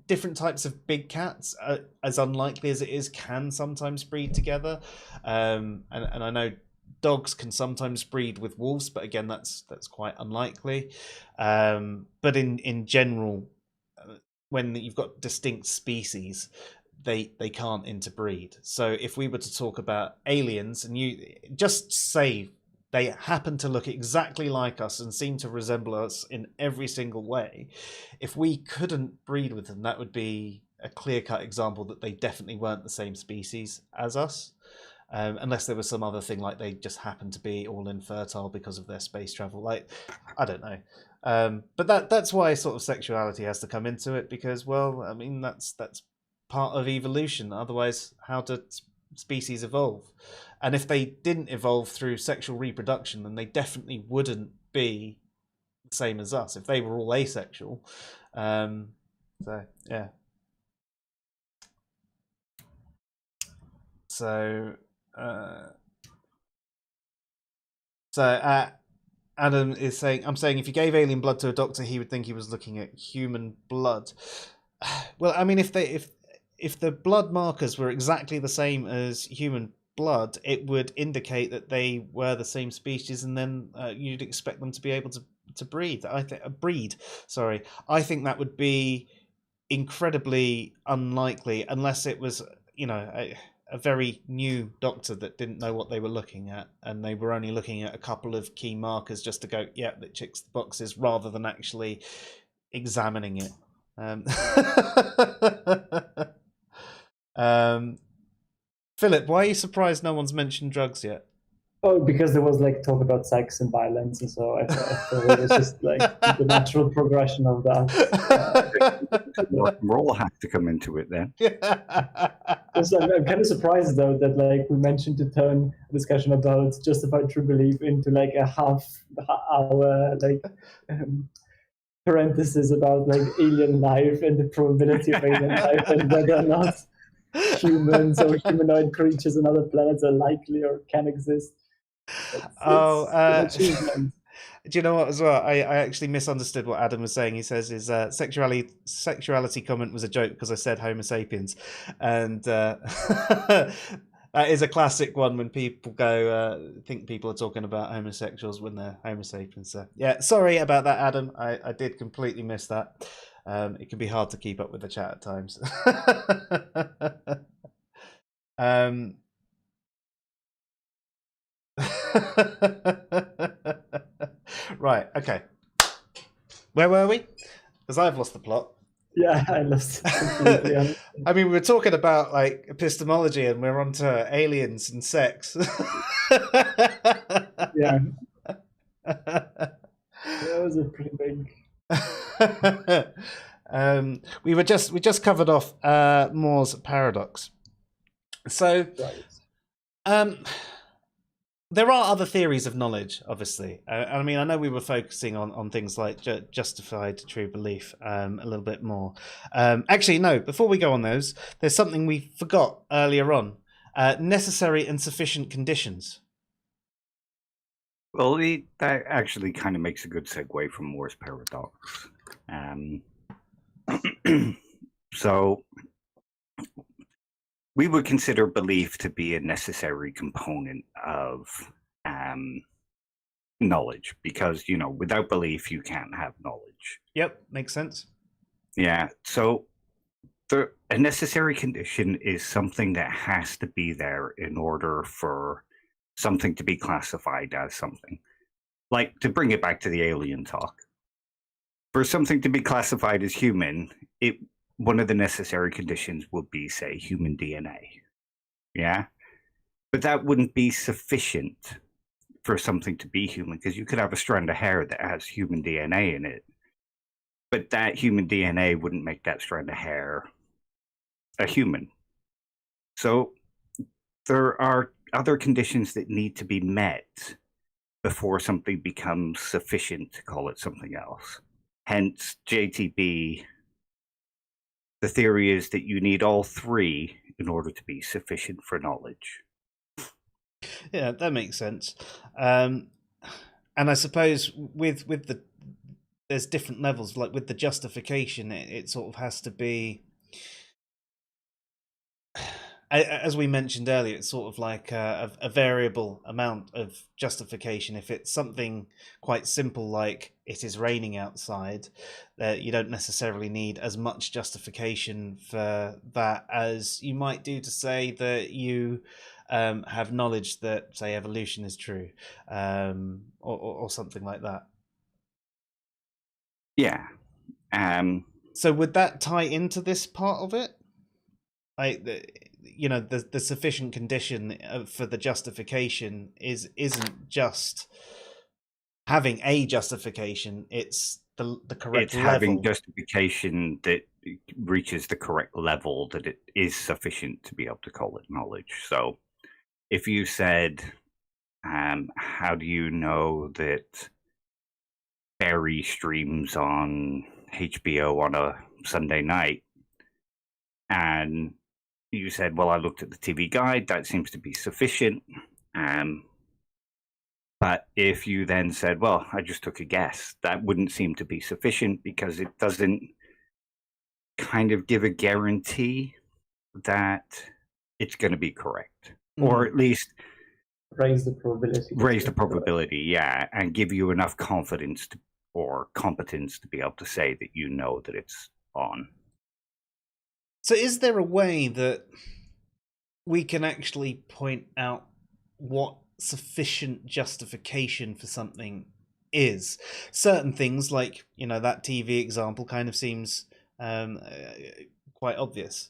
different types of big cats, as unlikely as it is, can sometimes breed together, and I know dogs can sometimes breed with wolves, but again, that's quite unlikely. But in general, when you've got distinct species, they can't interbreed. So if we were to talk about aliens, and you just say they happen to look exactly like us and seem to resemble us in every single way, if we couldn't breed with them, that would be a clear-cut example that they definitely weren't the same species as us. Unless there was some other thing, like they just happened to be all infertile because of their space travel. Like, I don't know. But that's why sort of sexuality has to come into it, because, well, I mean, that's part of evolution. Otherwise, how do species evolve? And if they didn't evolve through sexual reproduction, then they definitely wouldn't be the same as us if they were all asexual. So yeah. So Adam is saying, I'm saying if you gave alien blood to a doctor, he would think he was looking at human blood. Well, I mean, if the blood markers were exactly the same as human blood, it would indicate that they were the same species, and then you'd expect them to be able to breed. I think that would be incredibly unlikely, unless it was, a very new doctor that didn't know what they were looking at, and they were only looking at a couple of key markers just to go, yeah, that ticks the boxes, rather than actually examining it. Philip, why are you surprised no one's mentioned drugs yet? Oh, because there was like talk about sex and violence, and so I thought it was just like the natural progression of that. Roll have to come into it then. I'm kind of surprised though that like we mentioned to turn a discussion about justified true belief into like a half-hour parenthesis about like alien life and the probability of alien life and whether or not humans or humanoid creatures on other planets are likely or can exist. It's an achievement. Do you know what, as well? I actually misunderstood what Adam was saying. He says his sexuality comment was a joke because I said Homo sapiens. And that is a classic one when people think people are talking about homosexuals when they're Homo sapiens. So, yeah, sorry about that, Adam. I did completely miss that. It can be hard to keep up with the chat at times. Right, okay. Where were we? Because I've lost the plot. Yeah, I lost completely. I mean, we were talking about like epistemology, and we're onto aliens and sex. Yeah, that was a pretty big. We just covered off Moore's paradox. So, there are other theories of knowledge, obviously. I mean, I know we were focusing on things like justified true belief a little bit more. Actually, no, before we go on those, there's something we forgot earlier on. Necessary and sufficient conditions. Well, that actually kind of makes a good segue from Moore's paradox. So we would consider belief to be a necessary component of knowledge because, without belief, you can't have knowledge. Yep, makes sense. Yeah, so a necessary condition is something that has to be there in order for something to be classified as something. Like, to bring it back to the alien talk, for something to be classified as human, one of the necessary conditions would be, say, human DNA. Yeah? But that wouldn't be sufficient for something to be human, because you could have a strand of hair that has human DNA in it, but that human DNA wouldn't make that strand of hair a human. So there are other conditions that need to be met before something becomes sufficient to call it something else. Hence, JTB, the theory is that you need all three in order to be sufficient for knowledge. Yeah, that makes sense. And I suppose with there's different levels. Like with the justification, it sort of has to be, as we mentioned earlier, it's sort of like a variable amount of justification. If it's something quite simple, like it is raining outside, you don't necessarily need as much justification for that as you might do to say that you have knowledge that, say, evolution is true, or something like that. Yeah. So would that tie into this part of it? Like the sufficient condition for the justification isn't just having a justification; it's the correct level. It's having justification that reaches the correct level that it is sufficient to be able to call it knowledge. So, if you said, "How do you know that Barry streams on HBO on a Sunday night?" and you said, well, I looked at the TV guide, that seems to be sufficient. But if you then said, well, I just took a guess, that wouldn't seem to be sufficient because it doesn't kind of give a guarantee that it's going to be correct. Or at least raise the probability. Raise the probability, yeah, and give you enough confidence or competence to be able to say that you know that it's on. So is there a way that we can actually point out what sufficient justification for something is? Certain things, like, that TV example kind of seems quite obvious.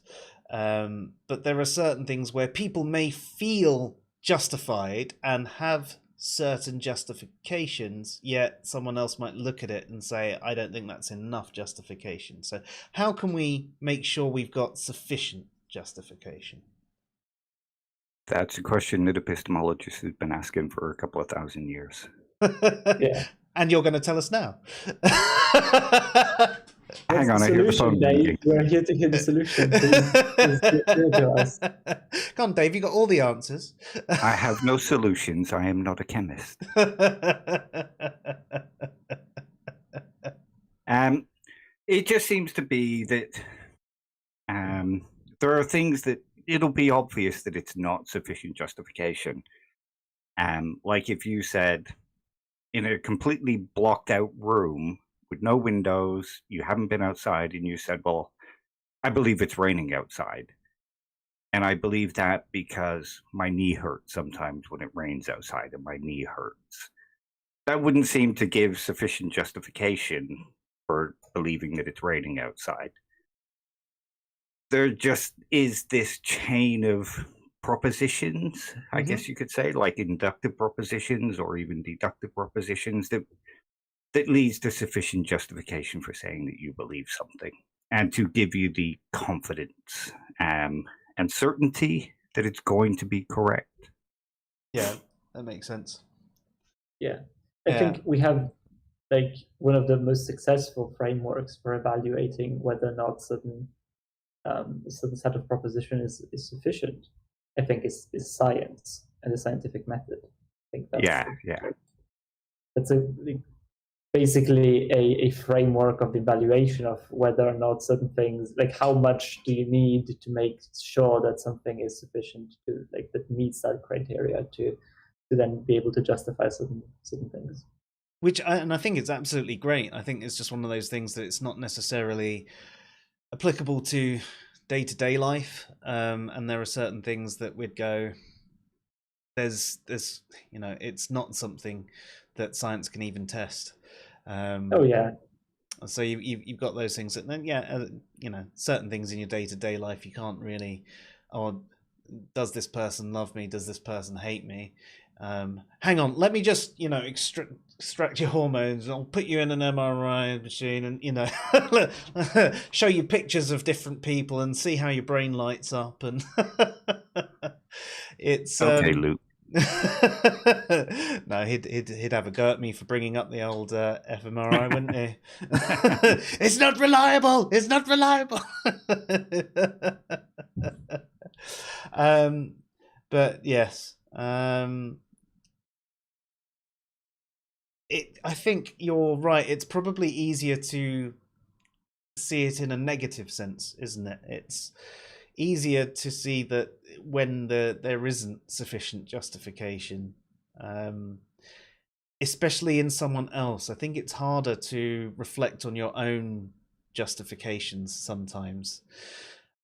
But there are certain things where people may feel justified and have certain justifications, yet someone else might look at it and say, I don't think that's enough justification. So how can we make sure we've got sufficient justification? That's a question that epistemologists have been asking for a couple of thousand years. Yeah. And you're going to tell us now. Hang on, I hear the phone ringing. We're here to hear the solution. Please to us. Come on, Dave, you got all the answers. I have no solutions. I am not a chemist. It just seems to be that there are things that it'll be obvious that it's not sufficient justification. Like if you said, in a completely blocked out room with no windows, you haven't been outside, and you said, well, I believe it's raining outside. And I believe that because my knee hurts sometimes when it rains outside, and my knee hurts. That wouldn't seem to give sufficient justification for believing that it's raining outside. There just is this chain of propositions, I guess you could say, like inductive propositions or even deductive propositions that leads to sufficient justification for saying that you believe something, and to give you the confidence and certainty that it's going to be correct. Yeah, that makes sense. Yeah. I think we have like one of the most successful frameworks for evaluating whether or not certain set of proposition is sufficient. I think is science and the scientific method. I think that's basically a framework of the evaluation of whether or not certain things, like how much do you need to make sure that something is sufficient to that meets that criteria to then be able to justify certain things. I think it's absolutely great. I think it's just one of those things that it's not necessarily applicable to day-to-day life, and there are certain things that we'd go, there's it's not something that science can even test. So you've got those things that then certain things in your day-to-day life you can't really, does this person love me, does this person hate me, hang on, let me just extract your hormones, I'll put you in an MRI machine and show you pictures of different people and see how your brain lights up, and it's okay, Luke. No, he'd have a go at me for bringing up the old fMRI, wouldn't he? It's not reliable. It's not reliable. But yes, I think you're right. It's probably easier to see it in a negative sense, isn't it? It's easier to see that when there isn't sufficient justification, especially in someone else. I think it's harder to reflect on your own justifications sometimes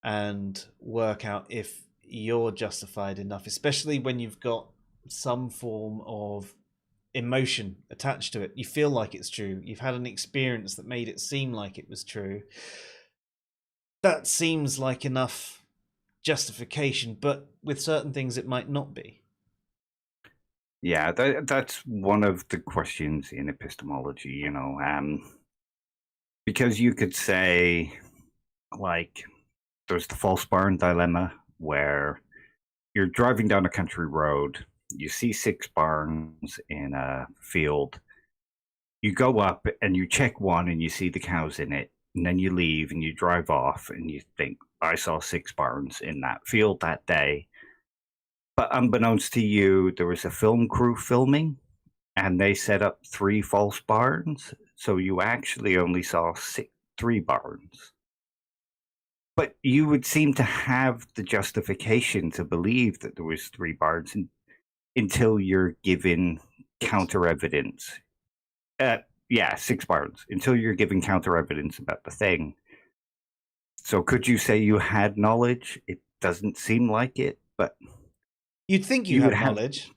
and work out if you're justified enough, especially when you've got some form of emotion attached to it. You feel like it's true. You've had an experience that made it seem like it was true. That seems like enough justification, but with certain things it might not be. Yeah, that's one of the questions in epistemology, because you could say, like, there's the false barn dilemma, where you're driving down a country road, you see 6 barns in a field, you go up and you check one and you see the cows in it, and then you leave and you drive off and you think, I saw 6 barns in that field that day. But unbeknownst to you, there was a film crew filming and they set up 3 false barns. So you actually only saw 3 barns. But you would seem to have the justification to believe that there was 3 barns until you're given counter evidence. 6 barns, until you're given counter evidence about the thing. So could you say you had knowledge? It doesn't seem like it, but you'd think you had knowledge.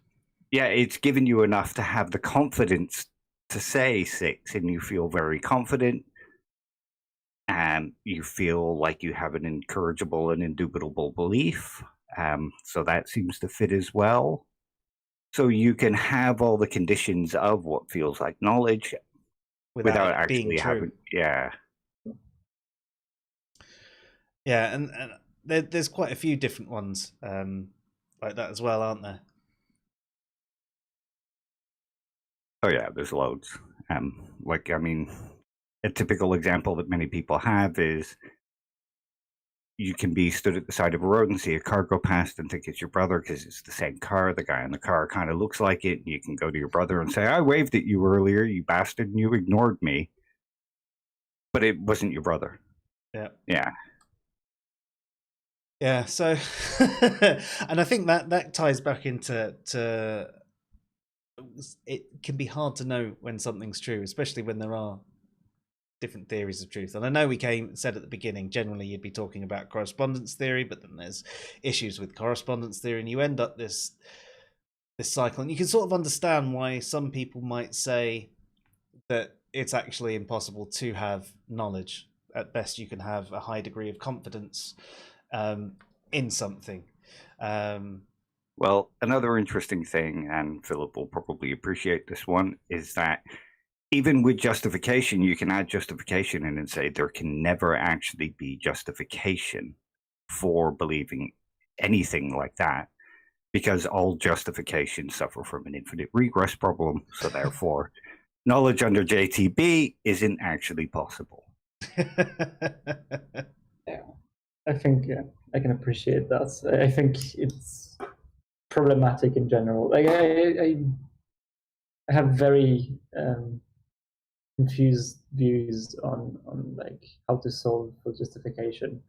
Yeah, it's given you enough to have the confidence to say 6, and you feel very confident, and you feel like you have an incorrigible and indubitable belief. So that seems to fit as well. So you can have all the conditions of what feels like knowledge without actually having. Yeah. Yeah, and there's quite a few different ones like that as well, aren't there? Oh yeah, there's loads. A typical example that many people have is you can be stood at the side of a road and see a car go past and think it's your brother because it's the same car. The guy in the car kind of looks like it. And you can go to your brother and say, I waved at you earlier, you bastard, and you ignored me. But it wasn't your brother. Yeah. Yeah. Yeah. So, and I think that ties back into it can be hard to know when something's true, especially when there are different theories of truth. And I know we said at the beginning, generally you'd be talking about correspondence theory, but then there's issues with correspondence theory, and you end up this cycle. And you can sort of understand why some people might say that it's actually impossible to have knowledge. At best, you can have a high degree of confidence in something. Well, another interesting thing, and Philip will probably appreciate this one, is that even with justification, you can add justification in and say there can never actually be justification for believing anything like that, because all justifications suffer from an infinite regress problem. So therefore, knowledge under JTB isn't actually possible. Yeah, I think I can appreciate that. I think it's problematic in general. Like I have very confused views on like how to solve for justification.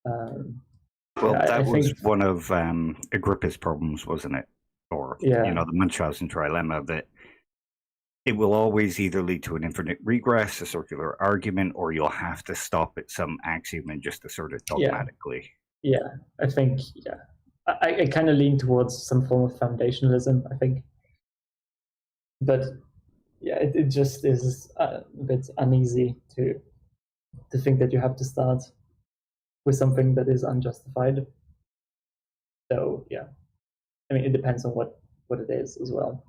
Well, that was one of Agrippa's problems, wasn't it? Or the Munchausen trilemma, that it will always either lead to an infinite regress, a circular argument, or you'll have to stop at some axiom and just assert it dogmatically. Yeah, I think, I kind of lean towards some form of foundationalism, I think. But yeah, it just is a bit uneasy to think that you have to start with something that is unjustified. So yeah, I mean, it depends on what it is as well.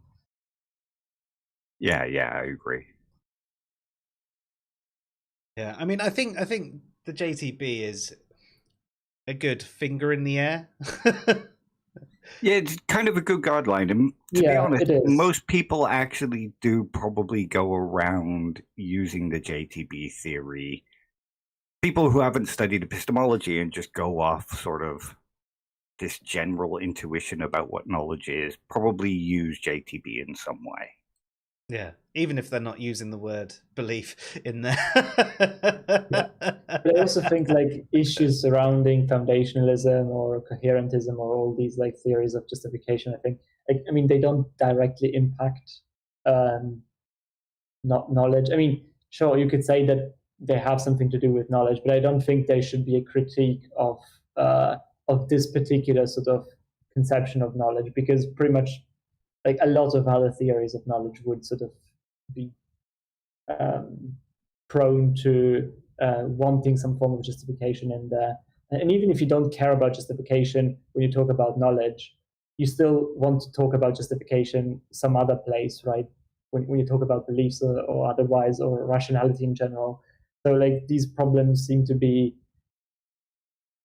Yeah, I agree. Yeah, I mean, I think the JTB is a good finger in the air. Yeah, it's kind of a good guideline. And to be honest, most people actually do probably go around using the JTB theory. People who haven't studied epistemology and just go off sort of this general intuition about what knowledge is probably use JTB in some way. Yeah, even if they're not using the word belief in there. But I also think like issues surrounding foundationalism or coherentism or all these like theories of justification, I think, I mean, they don't directly impact not knowledge. I mean, sure, you could say that they have something to do with knowledge, but I don't think they should be a critique of this particular sort of conception of knowledge, because pretty much like a lot of other theories of knowledge would sort of be prone to wanting some form of justification in there. And even if you don't care about justification when you talk about knowledge, you still want to talk about justification some other place, right? When you talk about beliefs or otherwise, or rationality in general. So like these problems seem to be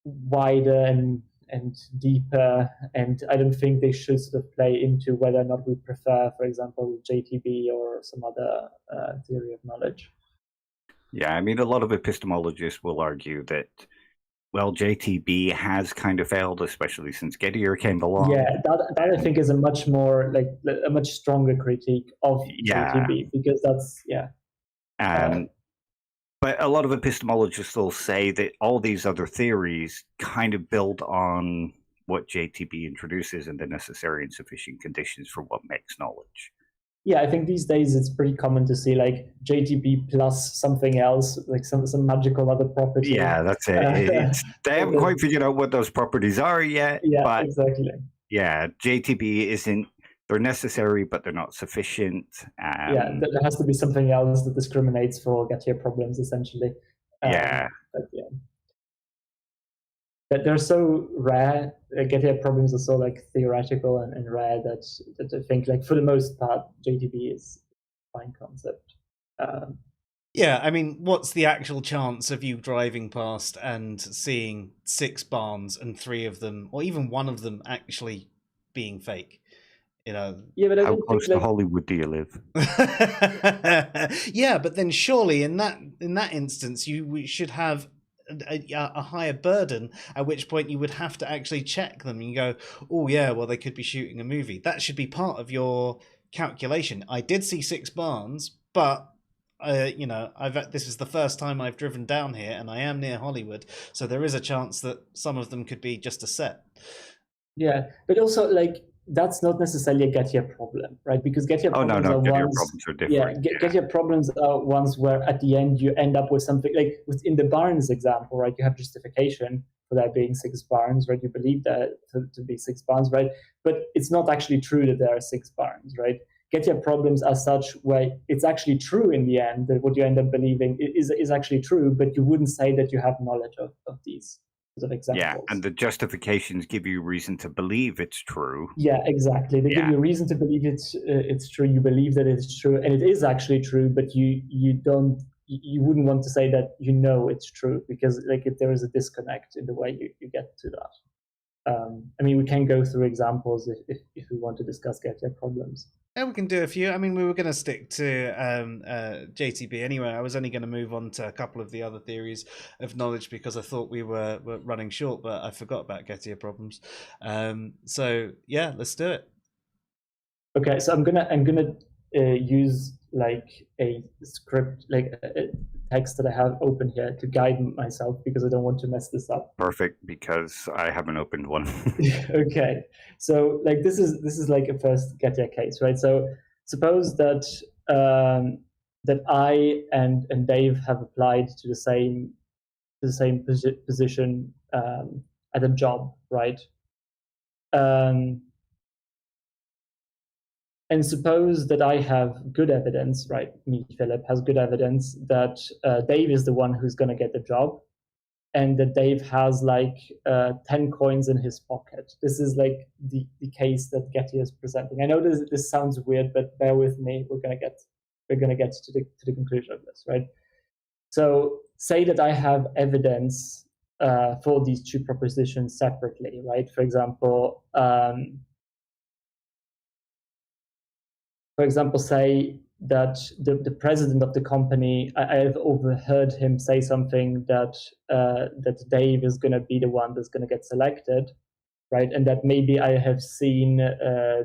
wider and deeper, and I don't think they should sort of play into whether or not we prefer, for example, JTB or some other theory of knowledge. Yeah, I mean, a lot of epistemologists will argue that, well, JTB has kind of failed, especially since Whaddya came along. Yeah, that I think is a much more like a much stronger critique of JTB, because that's but a lot of epistemologists will say that all these other theories kind of build on what JTB introduces and the necessary and sufficient conditions for what makes knowledge. Yeah, I think these days it's pretty common to see like JTB plus something else, like some magical other property. Yeah, that's it. They haven't quite figured out what those properties are yet. Yeah, but exactly. Yeah, JTB isn't. They're necessary, but they're not sufficient. There has to be something else that discriminates for Whaddya problems, essentially. But they're so rare. Whaddya problems are so like theoretical and rare that I think, like, for the most part, JTB is a fine concept. Yeah, I mean, what's the actual chance of you driving past and seeing 6 barns and 3 of them, or even one of them, actually being fake? Yeah, but I How don't close think to Hollywood do you live? Yeah, but then surely in that instance we should have a higher burden, at which point you would have to actually check them and go, oh yeah, well they could be shooting a movie. That should be part of your calculation. I did see 6 barns, but this is the first time I've driven down here, and I am near Hollywood, so there is a chance that some of them could be just a set. Yeah, but also like that's not necessarily a Whaddya problem, right? Because Whaddya problems are Whaddya ones. problems are different. Whaddya problems are ones where at the end you end up with something like within the barns example, right? You have justification for there being 6 barns, right? You believe that to be 6 barns, right? But it's not actually true that there are 6 barns, right? Whaddya problems are such where it's actually true in the end that what you end up believing is actually true, but you wouldn't say that you have knowledge of these of examples. Yeah, and the justifications give you reason to believe it's true. Yeah, exactly. They give you reason to believe it's true. You believe that it's true, and it is actually true. But you wouldn't want to say that it's true, because like if there is a disconnect in the way you get to that. I mean, we can go through examples if we want to discuss Whaddya problems. Yeah, we can do a few. I mean, we were going to stick to JTB anyway. I was only going to move on to a couple of the other theories of knowledge because I thought we were running short, but I forgot about Whaddya problems. So yeah, let's do it. Okay, so I'm gonna use like a script, like a text that I have open here to guide myself because I don't want to mess this up. Perfect, because I haven't opened one. Okay, so like this is like a first Whaddya case, right? So suppose that that I and Dave have applied to the same position at a job, right? And suppose that I have good evidence, right? Me, Philip, has good evidence that Dave is the one who's going to get the job, and that Dave has like 10 coins in his pocket. This is like the case that Whaddya is presenting. I know this sounds weird, but bear with me. We're gonna get to the conclusion of this, right? So say that I have evidence for these 2 propositions separately, right? For example, say that the president of the company, I have overheard him say something that Dave is going to be the one that's going to get selected, right? And that maybe I have seen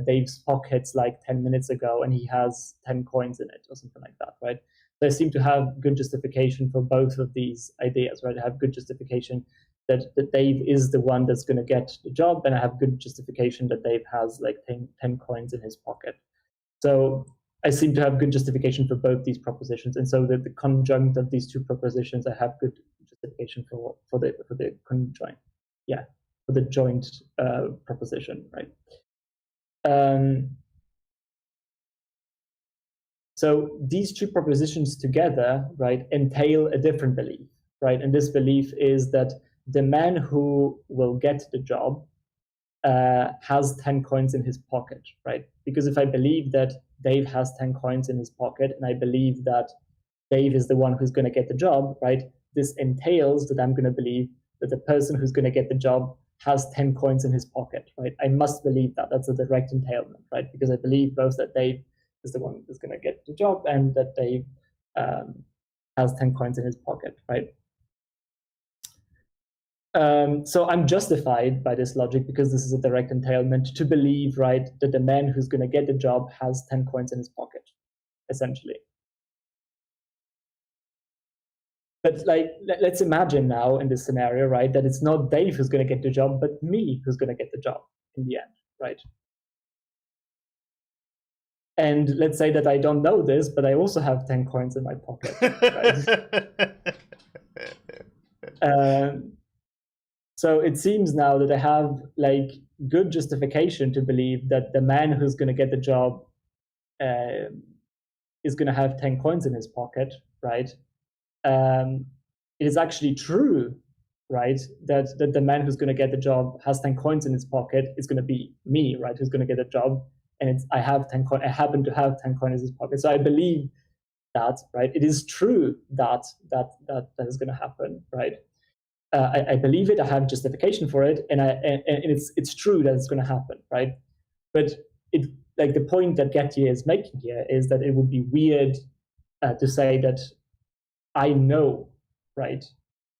Dave's pockets like 10 minutes ago and he has 10 coins in it or something like that, right? So I seem to have good justification for both of these ideas, right? I have good justification that Dave is the one that's going to get the job, and I have good justification that Dave has like 10 coins in his pocket. So I seem to have good justification for both these propositions, and so the conjunct of these 2 propositions, I have good justification for the conjoint, for the joint proposition, right? So these 2 propositions together, right, entail a different belief, right? And this belief is that the man who will get the job has 10 coins in his pocket, right? Because if I believe that Dave has 10 coins in his pocket, and I believe that Dave is the one who's going to get the job, right? This entails that I'm going to believe that the person who's going to get the job has 10 coins in his pocket, right? I must believe that. That's a direct entailment, right? Because I believe both that Dave is the one who's going to get the job and that Dave has 10 coins in his pocket, right? So I'm justified by this logic, because this is a direct entailment, to believe, right, that the man who's going to get the job has 10 coins in his pocket, essentially. But like, let's imagine now in this scenario, right, that it's not Dave who's going to get the job, but me who's going to get the job in the end, right? And let's say that I don't know this, but I also have 10 coins in my pocket, right? So it seems now that I have like good justification to believe that the man who's going to get the job is going to have 10 coins in his pocket, right? It is actually true, right, that the man who's going to get the job has 10 coins in his pocket. Is going to be me, right, who's going to get the job, and I have 10 coins. I happen to have 10 coins in his pocket, so I believe that, right? It is true that is going to happen, right? I believe it. I have justification for it, and it's true that it's going to happen, right? But like the point that Whaddya is making here is that it would be weird to say that I know, right,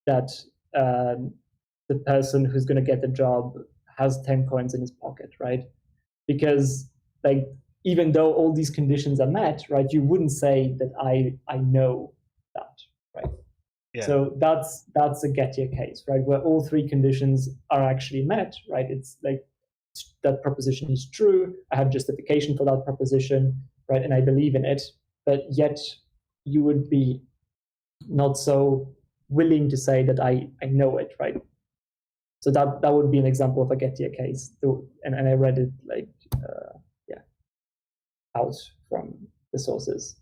that the person who's going to get the job has 10 coins in his pocket, right? Because like even though all these conditions are met, right, you wouldn't say that I know that, right? Yeah. So that's a Whaddya case, right, where all three conditions are actually met, right? It's like that proposition is true, I have justification for that proposition, right, and I believe in it, but yet you would be not so willing to say that I know it, right? So that would be an example of a Whaddya case, and I read it like out from the sources.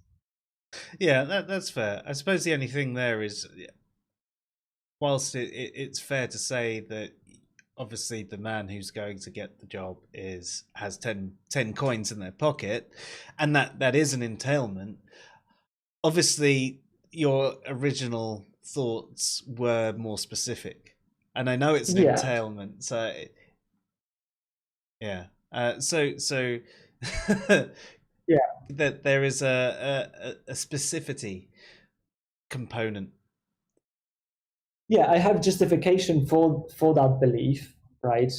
Yeah, that's fair. I suppose the only thing there is, whilst it's fair to say that obviously the man who's going to get the job has 10 coins in their pocket, and that is an entailment. Obviously, your original thoughts were more specific, and I know it's an entailment. So, yeah. So. Yeah, that there is a specificity component. Yeah, I have justification for that belief, right?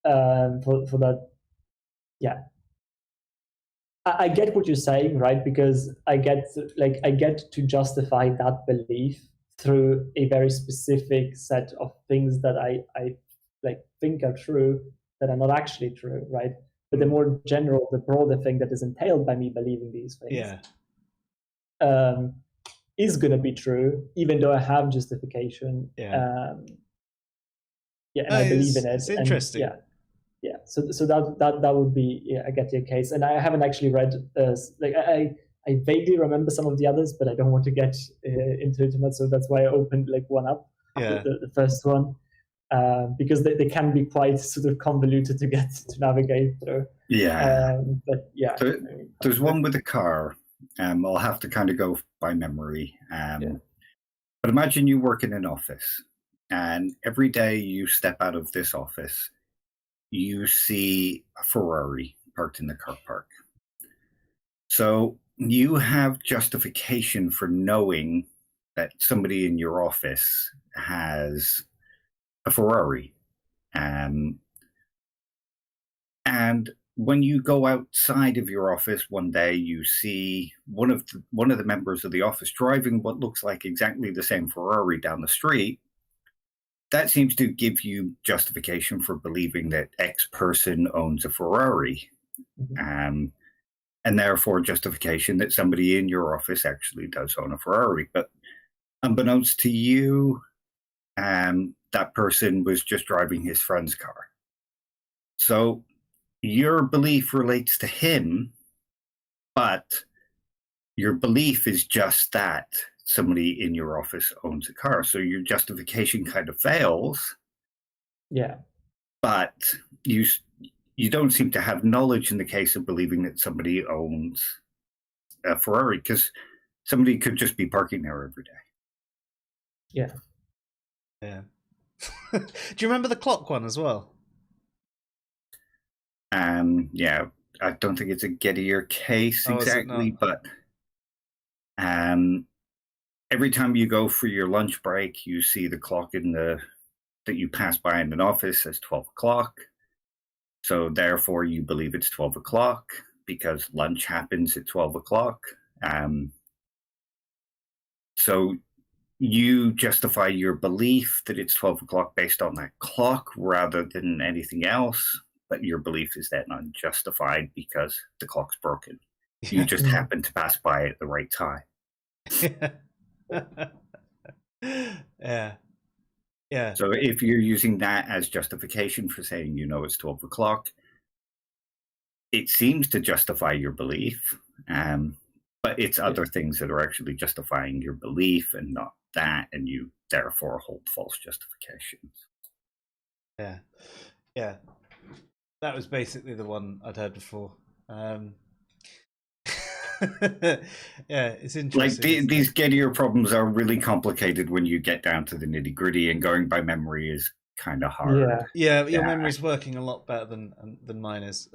For that, yeah. I get what you're saying, right? Because I get to justify that belief through a very specific set of things that I like think are true that are not actually true, right? But the more general, the broader thing that is entailed by me believing these things is going to be true, even though I have justification. And I believe in it. It's interesting. So that would be a Whaddya case. And I haven't actually read, I vaguely remember some of the others, but I don't want to get into it too much. So that's why I opened like one up, the first one. Because they can be quite sort of convoluted to navigate through. But yeah. So there's one with a car. I'll have to kind of go by memory. But imagine you work in an office, and every day you step out of this office, you see a Ferrari parked in the car park. So you have justification for knowing that somebody in your office has a Ferrari. And when you go outside of your office one day, you see one of the members of the office driving what looks like exactly the same Ferrari down the street. That seems to give you justification for believing that X person owns a Ferrari. And therefore justification that somebody in your office actually does own a Ferrari. But unbeknownst to you, that person was just driving his friend's car. So your belief relates to him, but your belief is just that somebody in your office owns a car. So your justification kind of fails. Yeah. But you don't seem to have knowledge in the case of believing that somebody owns a Ferrari, because somebody could just be parking there every day. Yeah. Yeah. Do you remember the clock one as well? Yeah, I don't think it's a Whaddya case exactly, but every time you go for your lunch break, you see the clock that you pass by in an office as 12 o'clock. So therefore you believe it's 12 o'clock because lunch happens at 12 o'clock. So you justify your belief that it's 12 o'clock based on that clock rather than anything else, but your belief is then unjustified because the clock's broken. You just happen to pass by at the right time. Yeah. So if you're using that as justification for saying it's 12 o'clock, it seems to justify your belief, but it's other things that are actually justifying your belief and not that, and you therefore hold false justifications. Yeah. That was basically the one I'd heard before. It's interesting. Like these Whaddya problems are really complicated when you get down to the nitty gritty, and going by memory is kind of hard. Yeah, your memory's working a lot better than mine is.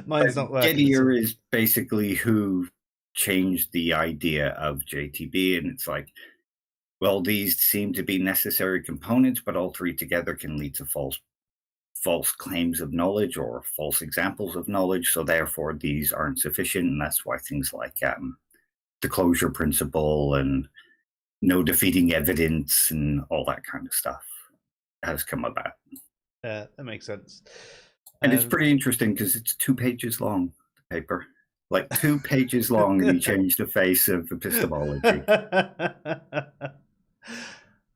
Mine's not working. Whaddya is basically who changed the idea of JTB, and it's like, well, these seem to be necessary components, but all three together can lead to false claims of knowledge or false examples of knowledge. So therefore, these aren't sufficient, and that's why things like the closure principle and no defeating evidence and all that kind of stuff has come about. Yeah, that makes sense. And it's pretty interesting because it's 2 pages long, the paper. Like 2 pages long, and he changed the face of epistemology.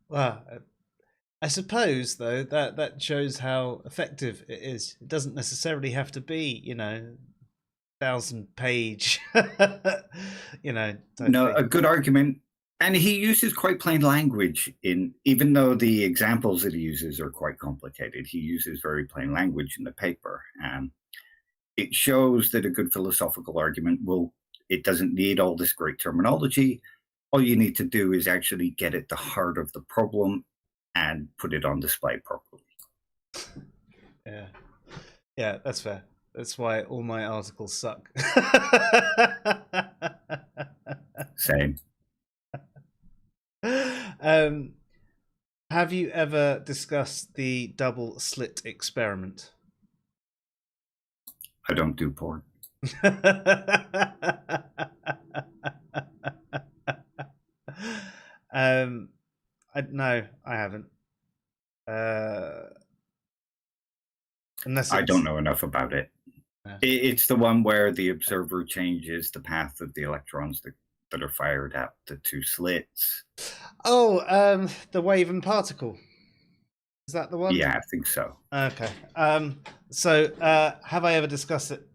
Well, I suppose, though, that shows how effective it is. It doesn't necessarily have to be, 1,000-page, No, a good argument. And he uses quite plain language even though the examples that he uses are quite complicated, he uses very plain language in the paper. It shows that a good philosophical argument it doesn't need all this great terminology. All you need to do is actually get at the heart of the problem and put it on display properly. Yeah, that's fair. That's why all my articles suck. Same. Have you ever discussed the double slit experiment? I don't do porn. No, I haven't. Unless I don't know enough about it. Yeah. It's the one where the observer changes the path of the electrons that are fired at the 2 slits. Oh, the wave and particle. Is that the one? Yeah, I think so. Okay. So have I ever discussed it?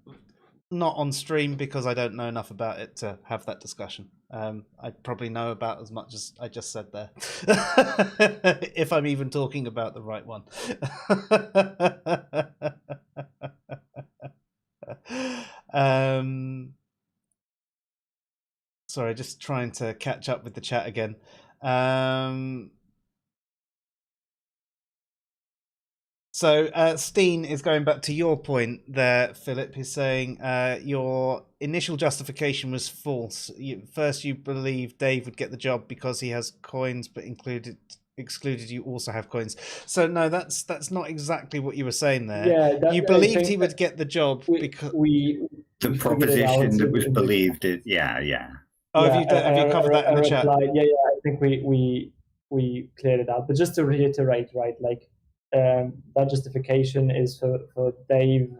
Not on stream, because I don't know enough about it to have that discussion. I probably know about as much as I just said there. If I'm even talking about the right one. Sorry, just trying to catch up with the chat again. So Steen is going back to your point there, Philip. He's saying your initial justification was false. First, you believed Dave would get the job because he has coins, but excluded you also have coins. So no, that's not exactly what you were saying there. Yeah, you believed he would get the job because the proposition that was believed. Yeah. Oh, yeah, have you covered that in the chat? Yeah. I think we cleared it out. But just to reiterate, right, like. That justification is for Dave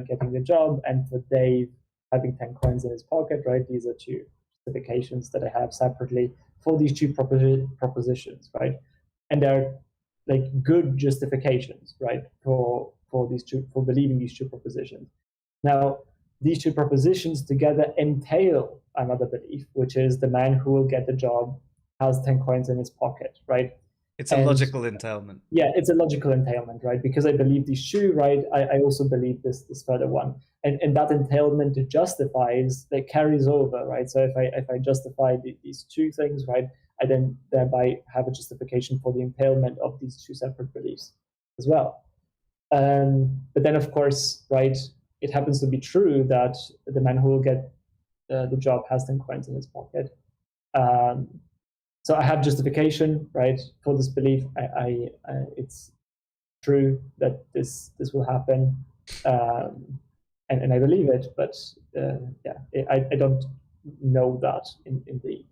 getting the job and for Dave having 10 coins in his pocket, right? These are 2 justifications that I have separately for these 2 propositions, right? And they're like good justifications, right, for believing these 2 propositions. Now, these 2 propositions together entail another belief, which is the man who will get the job has 10 coins in his pocket, right? It's a logical entailment. Yeah, it's a logical entailment, right? Because I believe these 2, right? I also believe this further one, and that entailment justifies, that carries over, right? So if I justify these 2 things, right, I then thereby have a justification for the entailment of these 2 separate beliefs as well. But then, of course, right, it happens to be true that the man who will get the job has 10 coins in his pocket. So I have justification, right, for this belief. It's true that this will happen, and I believe it. But I don't know that in the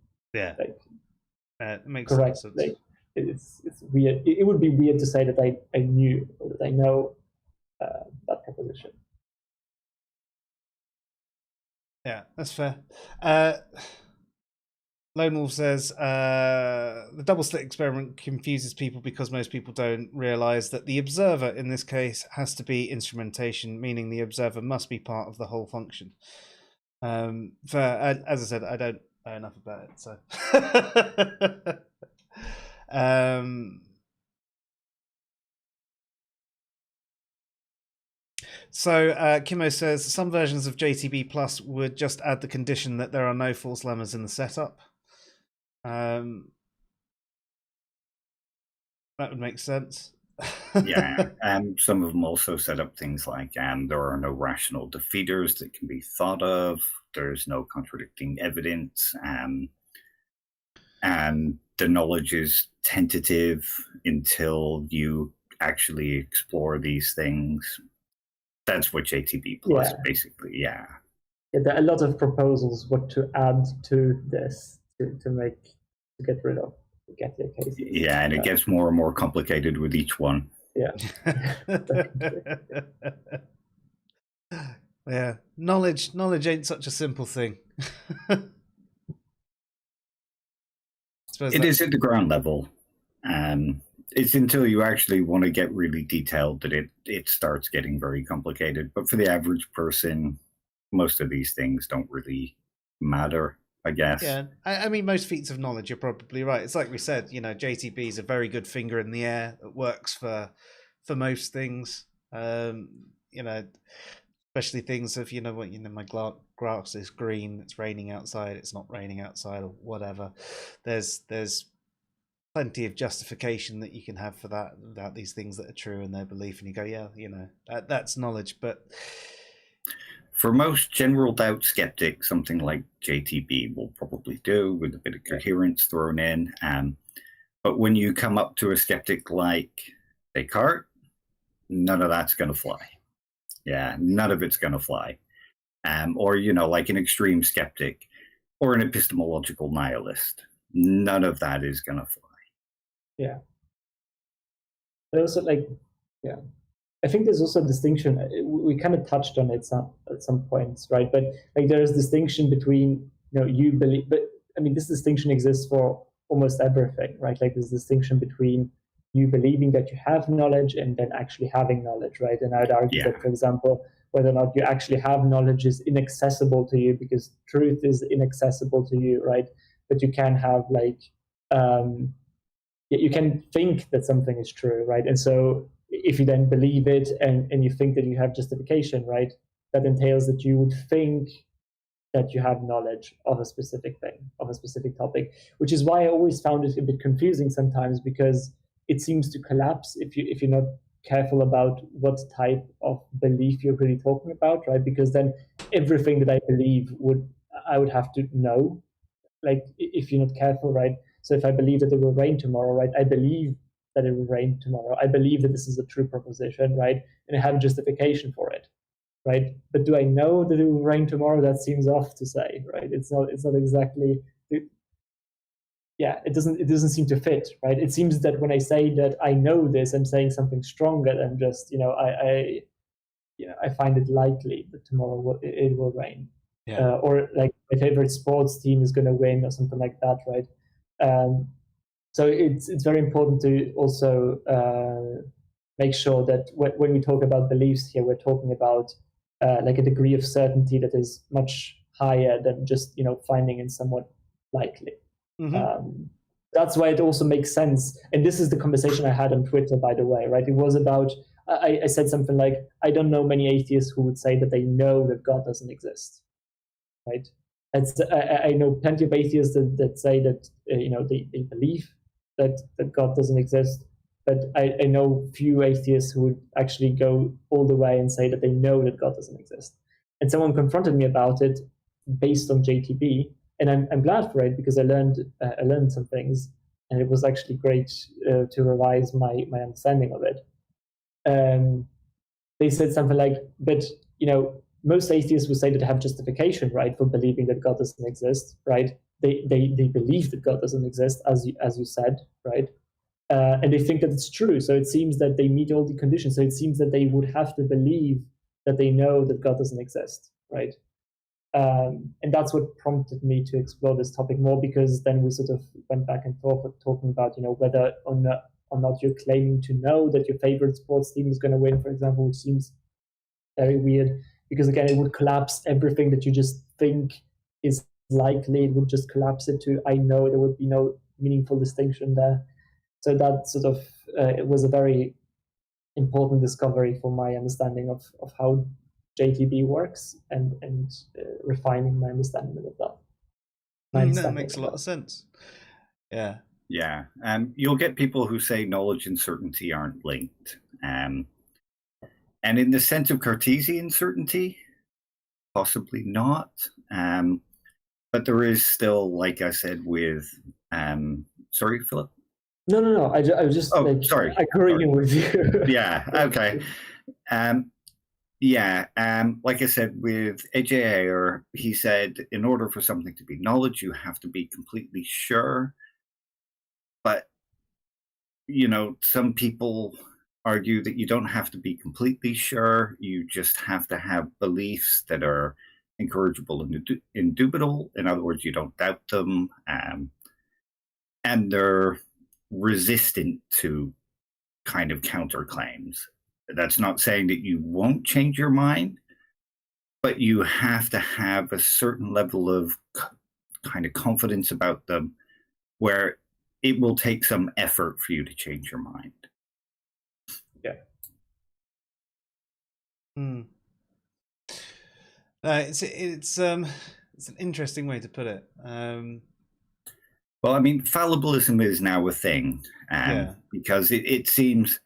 it makes correct. Sense. Like, it's weird. It would be weird to say that I knew or that I know that proposition. Yeah, that's fair. Lonewolf says the double slit experiment confuses people because most people don't realize that the observer in this case has to be instrumentation, meaning the observer must be part of the whole function. As I said, I don't know enough about it, so. So Kimmo says some versions of JTB Plus would just add the condition that there are no false lemmas in the setup. That would make sense. Yeah, some of them also set up things like there are no rational defeaters that can be thought of. There's no contradicting evidence, and the knowledge is tentative until you actually explore these things. That's what JTB plus basically, yeah. There are a lot of proposals what to add to this to get rid of the Whaddya cases. Yeah, and it gets more and more complicated with each one. Yeah. Yeah. Knowledge ain't such a simple thing. It is at the ground level. It's until you actually want to get really detailed that it starts getting very complicated. But for the average person, most of these things don't really matter, I guess. Yeah, I mean, most feats of knowledge, you're probably right. It's like we said, JTB is a very good finger in the air that works for most things. Especially things of, my grass is green, it's raining outside, it's not raining outside, or whatever. There's plenty of justification that you can have for that, about these things that are true in their belief, and you go, that's knowledge. But for most general doubt skeptics, something like JTB will probably do, with a bit of coherence thrown in. But when you come up to a skeptic like Descartes, none of that's going to fly. Yeah, none of it's going to fly. Or, like an extreme skeptic or an epistemological nihilist. None of that is going to fly. Yeah. But also, I think there's also a distinction. We kind of touched on it at some points, right? But there's distinction between, you believe, but I mean, this distinction exists for almost everything, right? There's distinction between you believing that you have knowledge and then actually having knowledge, right? And I'd argue that, for example, whether or not you actually have knowledge is inaccessible to you because truth is inaccessible to you, right? But you can have you can think that something is true, right? And so if you then believe it and you think that you have justification, right, that entails that you would think that you have knowledge of a specific thing, of a specific topic, which is why I always found it a bit confusing sometimes, because it seems to collapse if you're not careful about what type of belief you're really talking about, right? Because then everything that I believe I would have to know, if you're not careful, right? So if I believe that it will rain tomorrow, right, I believe that it will rain tomorrow. I believe that this is a true proposition, right? And I have a justification for it, right? But do I know that it will rain tomorrow? That seems off to say, right? It's not exactly. It doesn't seem to fit, right? It seems that when I say that I know this, I'm saying something stronger than just, I find it likely that tomorrow it will rain. Yeah. Or my favorite sports team is going to win or something like that, right? So it's very important to also make sure that when we talk about beliefs here, we're talking about a degree of certainty that is much higher than just finding it somewhat likely. Mm-hmm. That's why it also makes sense. And this is the conversation I had on Twitter, by the way, right? It was about, I said something like, I don't know many atheists who would say that they know that God doesn't exist, right? I know plenty of atheists that say that, they believe that God doesn't exist. But I know few atheists who would actually go all the way and say that they know that God doesn't exist. And someone confronted me about it based on JTB. And I'm glad for it because I learned some things, and it was actually great to revise my understanding of it. They said something like, but most atheists would say that they have justification, right, for believing that God doesn't exist, right? They believe that God doesn't exist, as you said, right? And they think that it's true. So it seems that they meet all the conditions. So it seems that they would have to believe that they know that God doesn't exist, right? And that's what prompted me to explore this topic more, because then we sort of went back and forth talking about, whether or not you're claiming to know that your favorite sports team is going to win, for example, which seems very weird, because again, it would collapse everything that you just think is likely. It would just collapse it to, I know. There would be no meaningful distinction there. So that sort of, it was a very important discovery for my understanding of how JTB works and refining my understanding of that. That makes a lot of sense. Yeah. Yeah. You'll get people who say knowledge and certainty aren't linked. And in the sense of Cartesian certainty, possibly not. But there is still, like I said, with sorry, Philip. No. I was just sorry. agreeing with you. Yeah. Okay. Like I said, with A.J. Ayer, he said, in order for something to be knowledge, you have to be completely sure. But, some people argue that you don't have to be completely sure. You just have to have beliefs that are incorrigible and indubitable. In other words, you don't doubt them. And they're resistant to kind of counterclaims. That's not saying that you won't change your mind, but you have to have a certain level of kind of confidence about them where it will take some effort for you to change your mind. Yeah. It's an interesting way to put it. Well, I mean, fallibilism is now a thing, because it seems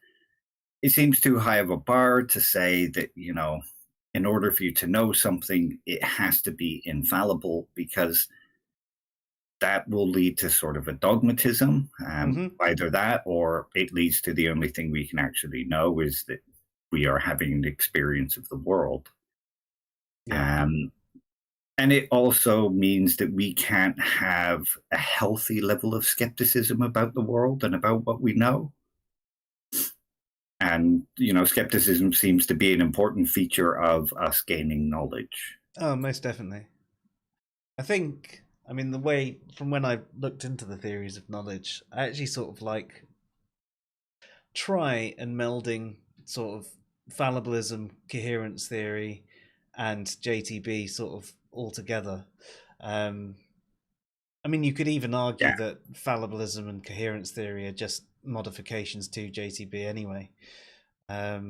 too high of a bar to say that, in order for you to know something, it has to be infallible, because that will lead to sort of a dogmatism. Either that, or it leads to the only thing we can actually know is that we are having an experience of the world. Yeah. And it also means that we can't have a healthy level of skepticism about the world and about what we know. And, skepticism seems to be an important feature of us gaining knowledge. Oh, most definitely. I think, the way, from when I looked into the theories of knowledge, I actually sort of try and melding sort of fallibilism, coherence theory, and JTB sort of all together. You could even argue that fallibilism and coherence theory are just modifications to JTB anyway. But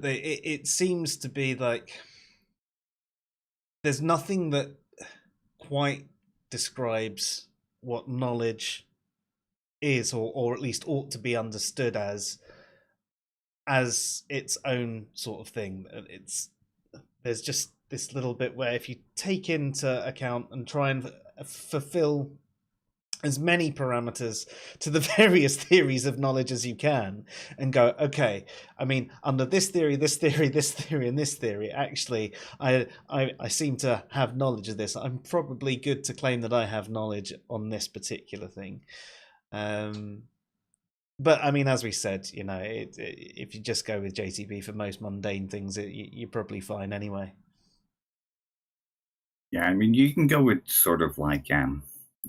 it seems to be like there's nothing that quite describes what knowledge is, or at least ought to be understood as its own sort of thing. There's just this little bit where if you take into account and try and fulfill as many parameters to the various theories of knowledge as you can, and go, okay, under this theory, and this theory, actually, I seem to have knowledge of this. I'm probably good to claim that I have knowledge on this particular thing. But as we said, if you just go with JTB for most mundane things, you're probably fine anyway. Yeah, you can go with sort of like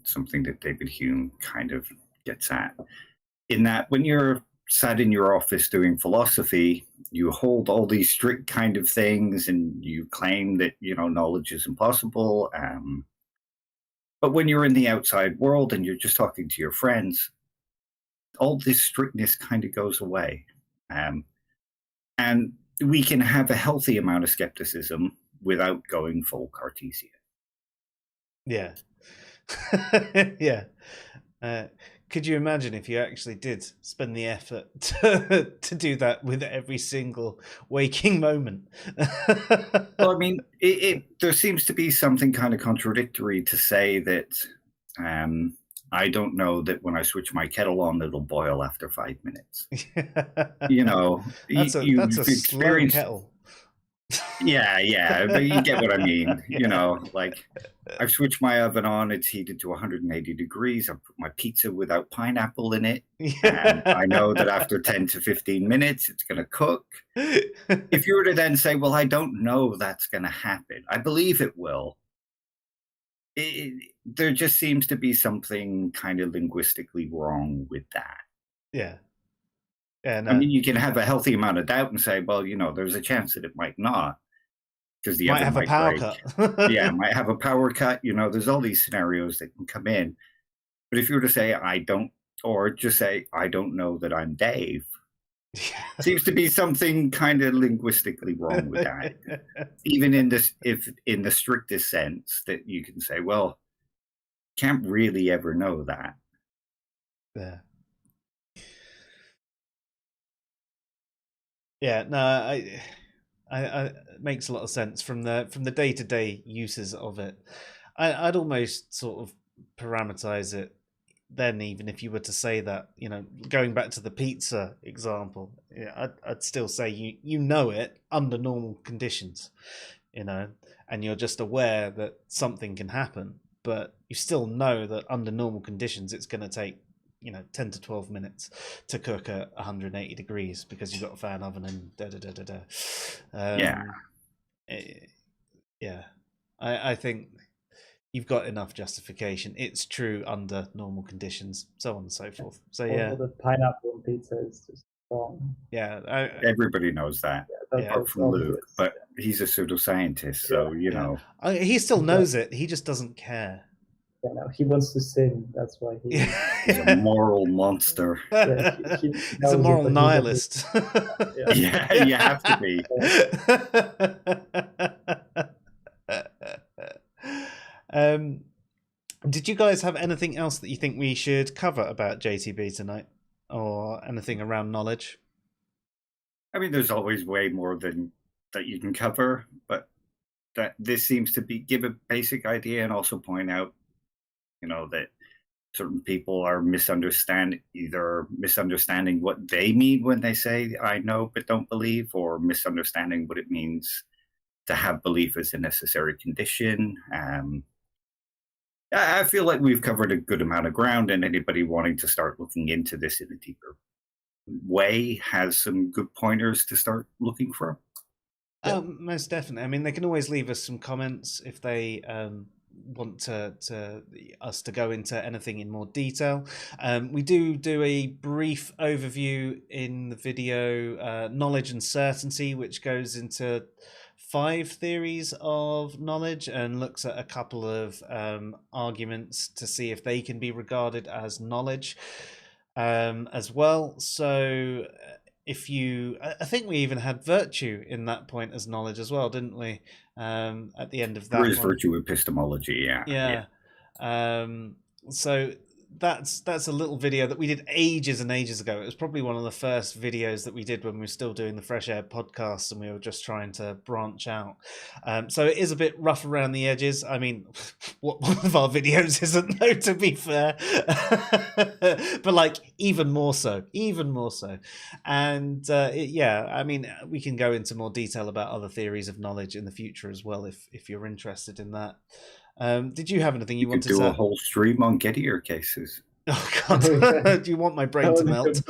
something that David Hume kind of gets at, in that when you're sat in your office doing philosophy, you hold all these strict kind of things, and you claim that knowledge is impossible. But when you're in the outside world and you're just talking to your friends, all this strictness kind of goes away. And we can have a healthy amount of skepticism without going full Cartesian. Yeah. Yeah. Could you imagine if you actually did spend the effort to do that with every single waking moment? Well, there seems to be something kind of contradictory to say that I don't know that when I switch my kettle on, it'll boil after 5 minutes. That's a slow kettle. Yeah, but you get what I mean. I've switched my oven on, it's heated to 180 degrees. I've put my pizza without pineapple in it. And I know that after 10 to 15 minutes, it's going to cook. If you were to then say, well, I don't know that's going to happen, I believe it will. There just seems to be something kind of linguistically wrong with that. Yeah. Yeah, no. You can have a healthy amount of doubt and say, well, there's a chance that it might not, because the might have a power cut. Yeah, might have a power cut. There's all these scenarios that can come in. But if you were to say, I don't, or just say, I don't know that I'm Dave, seems to be something kind of linguistically wrong with that. Even in the strictest sense that you can say, well, can't really ever know that. Yeah. Yeah, no, it makes a lot of sense from the day-to-day uses of it. I'd almost sort of parameterize it then, even if you were to say that, you know, going back to the pizza example, yeah, I'd still say you know it under normal conditions, you know, and you're just aware that something can happen, but you still know that under normal conditions it's going to take, you know, 10 to 12 minutes to cook at 180 degrees because you've got a fan oven and yeah. I think you've got enough justification. It's true under normal conditions, so on and so forth. So yeah, the pineapple on pizza is just wrong. Yeah, everybody knows that, apart from Luke, but he's a pseudoscientist, so you know. He still knows it. He just doesn't care. Yeah, no, he wants to sin. That's why he's a moral monster. He's a moral nihilist. Yeah, you have to be. Did you guys have anything else that you think we should cover about JTB tonight, or anything around knowledge? I mean, there's always way more than that you can cover, but that this seems to give a basic idea and also point out, you know, that certain people are misunderstanding what they mean when they say "I know but don't believe," or misunderstanding what it means to have belief as a necessary condition. I feel like we've covered a good amount of ground, and anybody wanting to start looking into this in a deeper way has some good pointers to start looking for. Most definitely. I mean, they can always leave us some comments if they want us to go into anything in more detail. We do a brief overview in the video, knowledge and certainty, which goes into 5 theories of knowledge and looks at a couple of arguments to see if they can be regarded as knowledge as well. So I think we even had virtue in that point as knowledge as well, didn't we? At the end of that, there is virtue epistemology, yeah. So that's a little video that we did ages and ages ago. It was probably one of the first videos that we did when we were still doing the Fresh Air podcast and we were just trying to branch out. So it is a bit rough around the edges. I mean, one of our videos isn't, though, to be fair. But like even more so. And I mean, we can go into more detail about other theories of knowledge in the future as well if you're interested in that. Did you have anything you wanted to do a whole stream on Whaddya cases? Oh God! Do you want my brain to melt?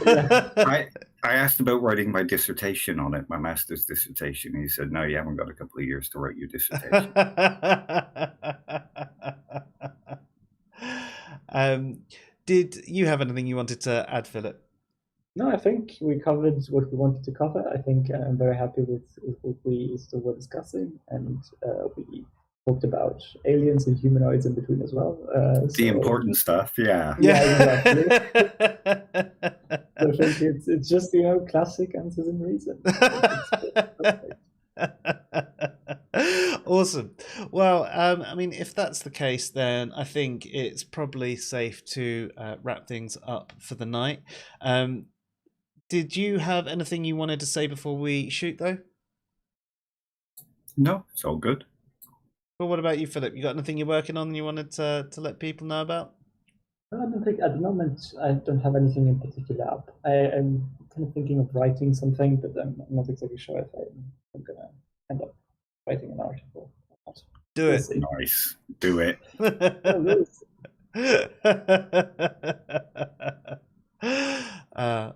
I asked about writing my dissertation on it, my master's dissertation. He said, "No, you haven't got a couple of years to write your dissertation." Did you have anything you wanted to add, Philip? No, I think we covered what we wanted to cover. I think I'm very happy with what we still were discussing, and we talked about aliens and humanoids in between as well. The important stuff, yeah. Yeah, exactly. I think it's just, you know, classic answers and reason. Awesome. Well, I mean, if that's the case, then I think it's probably safe to wrap things up for the night. Did you have anything you wanted to say before we shoot, though? No, it's all good. Well, what about you, Philip? You got anything you're working on you wanted to let people know about? I don't think at the moment I don't have anything in particular up. I'm kind of thinking of writing something, but I'm not exactly sure if I'm going to end up writing an article. Do it. Nice. Do it.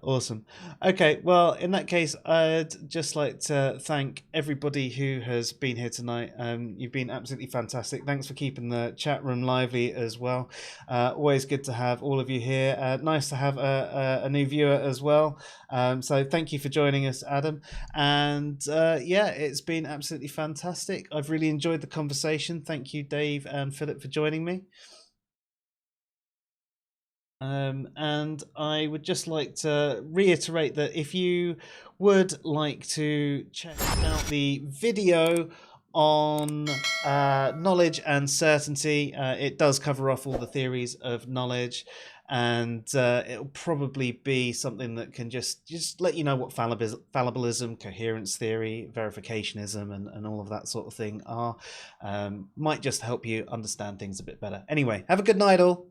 Awesome. Okay, well, in that case, I'd just like to thank everybody who has been here tonight. You've been absolutely fantastic. Thanks for keeping the chat room lively as well. Always good to have all of you here. Nice to have a new viewer as well. So thank you for joining us, Adam. And it's been absolutely fantastic. I've really enjoyed the conversation. Thank you, Dave and Philip, for joining me. And I would just like to reiterate that if you would like to check out the video on knowledge and certainty. It does cover off all the theories of knowledge, and it'll probably be something that can just let you know what fallibilism, coherence theory, verificationism, and all of that sort of thing are. Might just help you understand things a bit better. Anyway, have a good night all.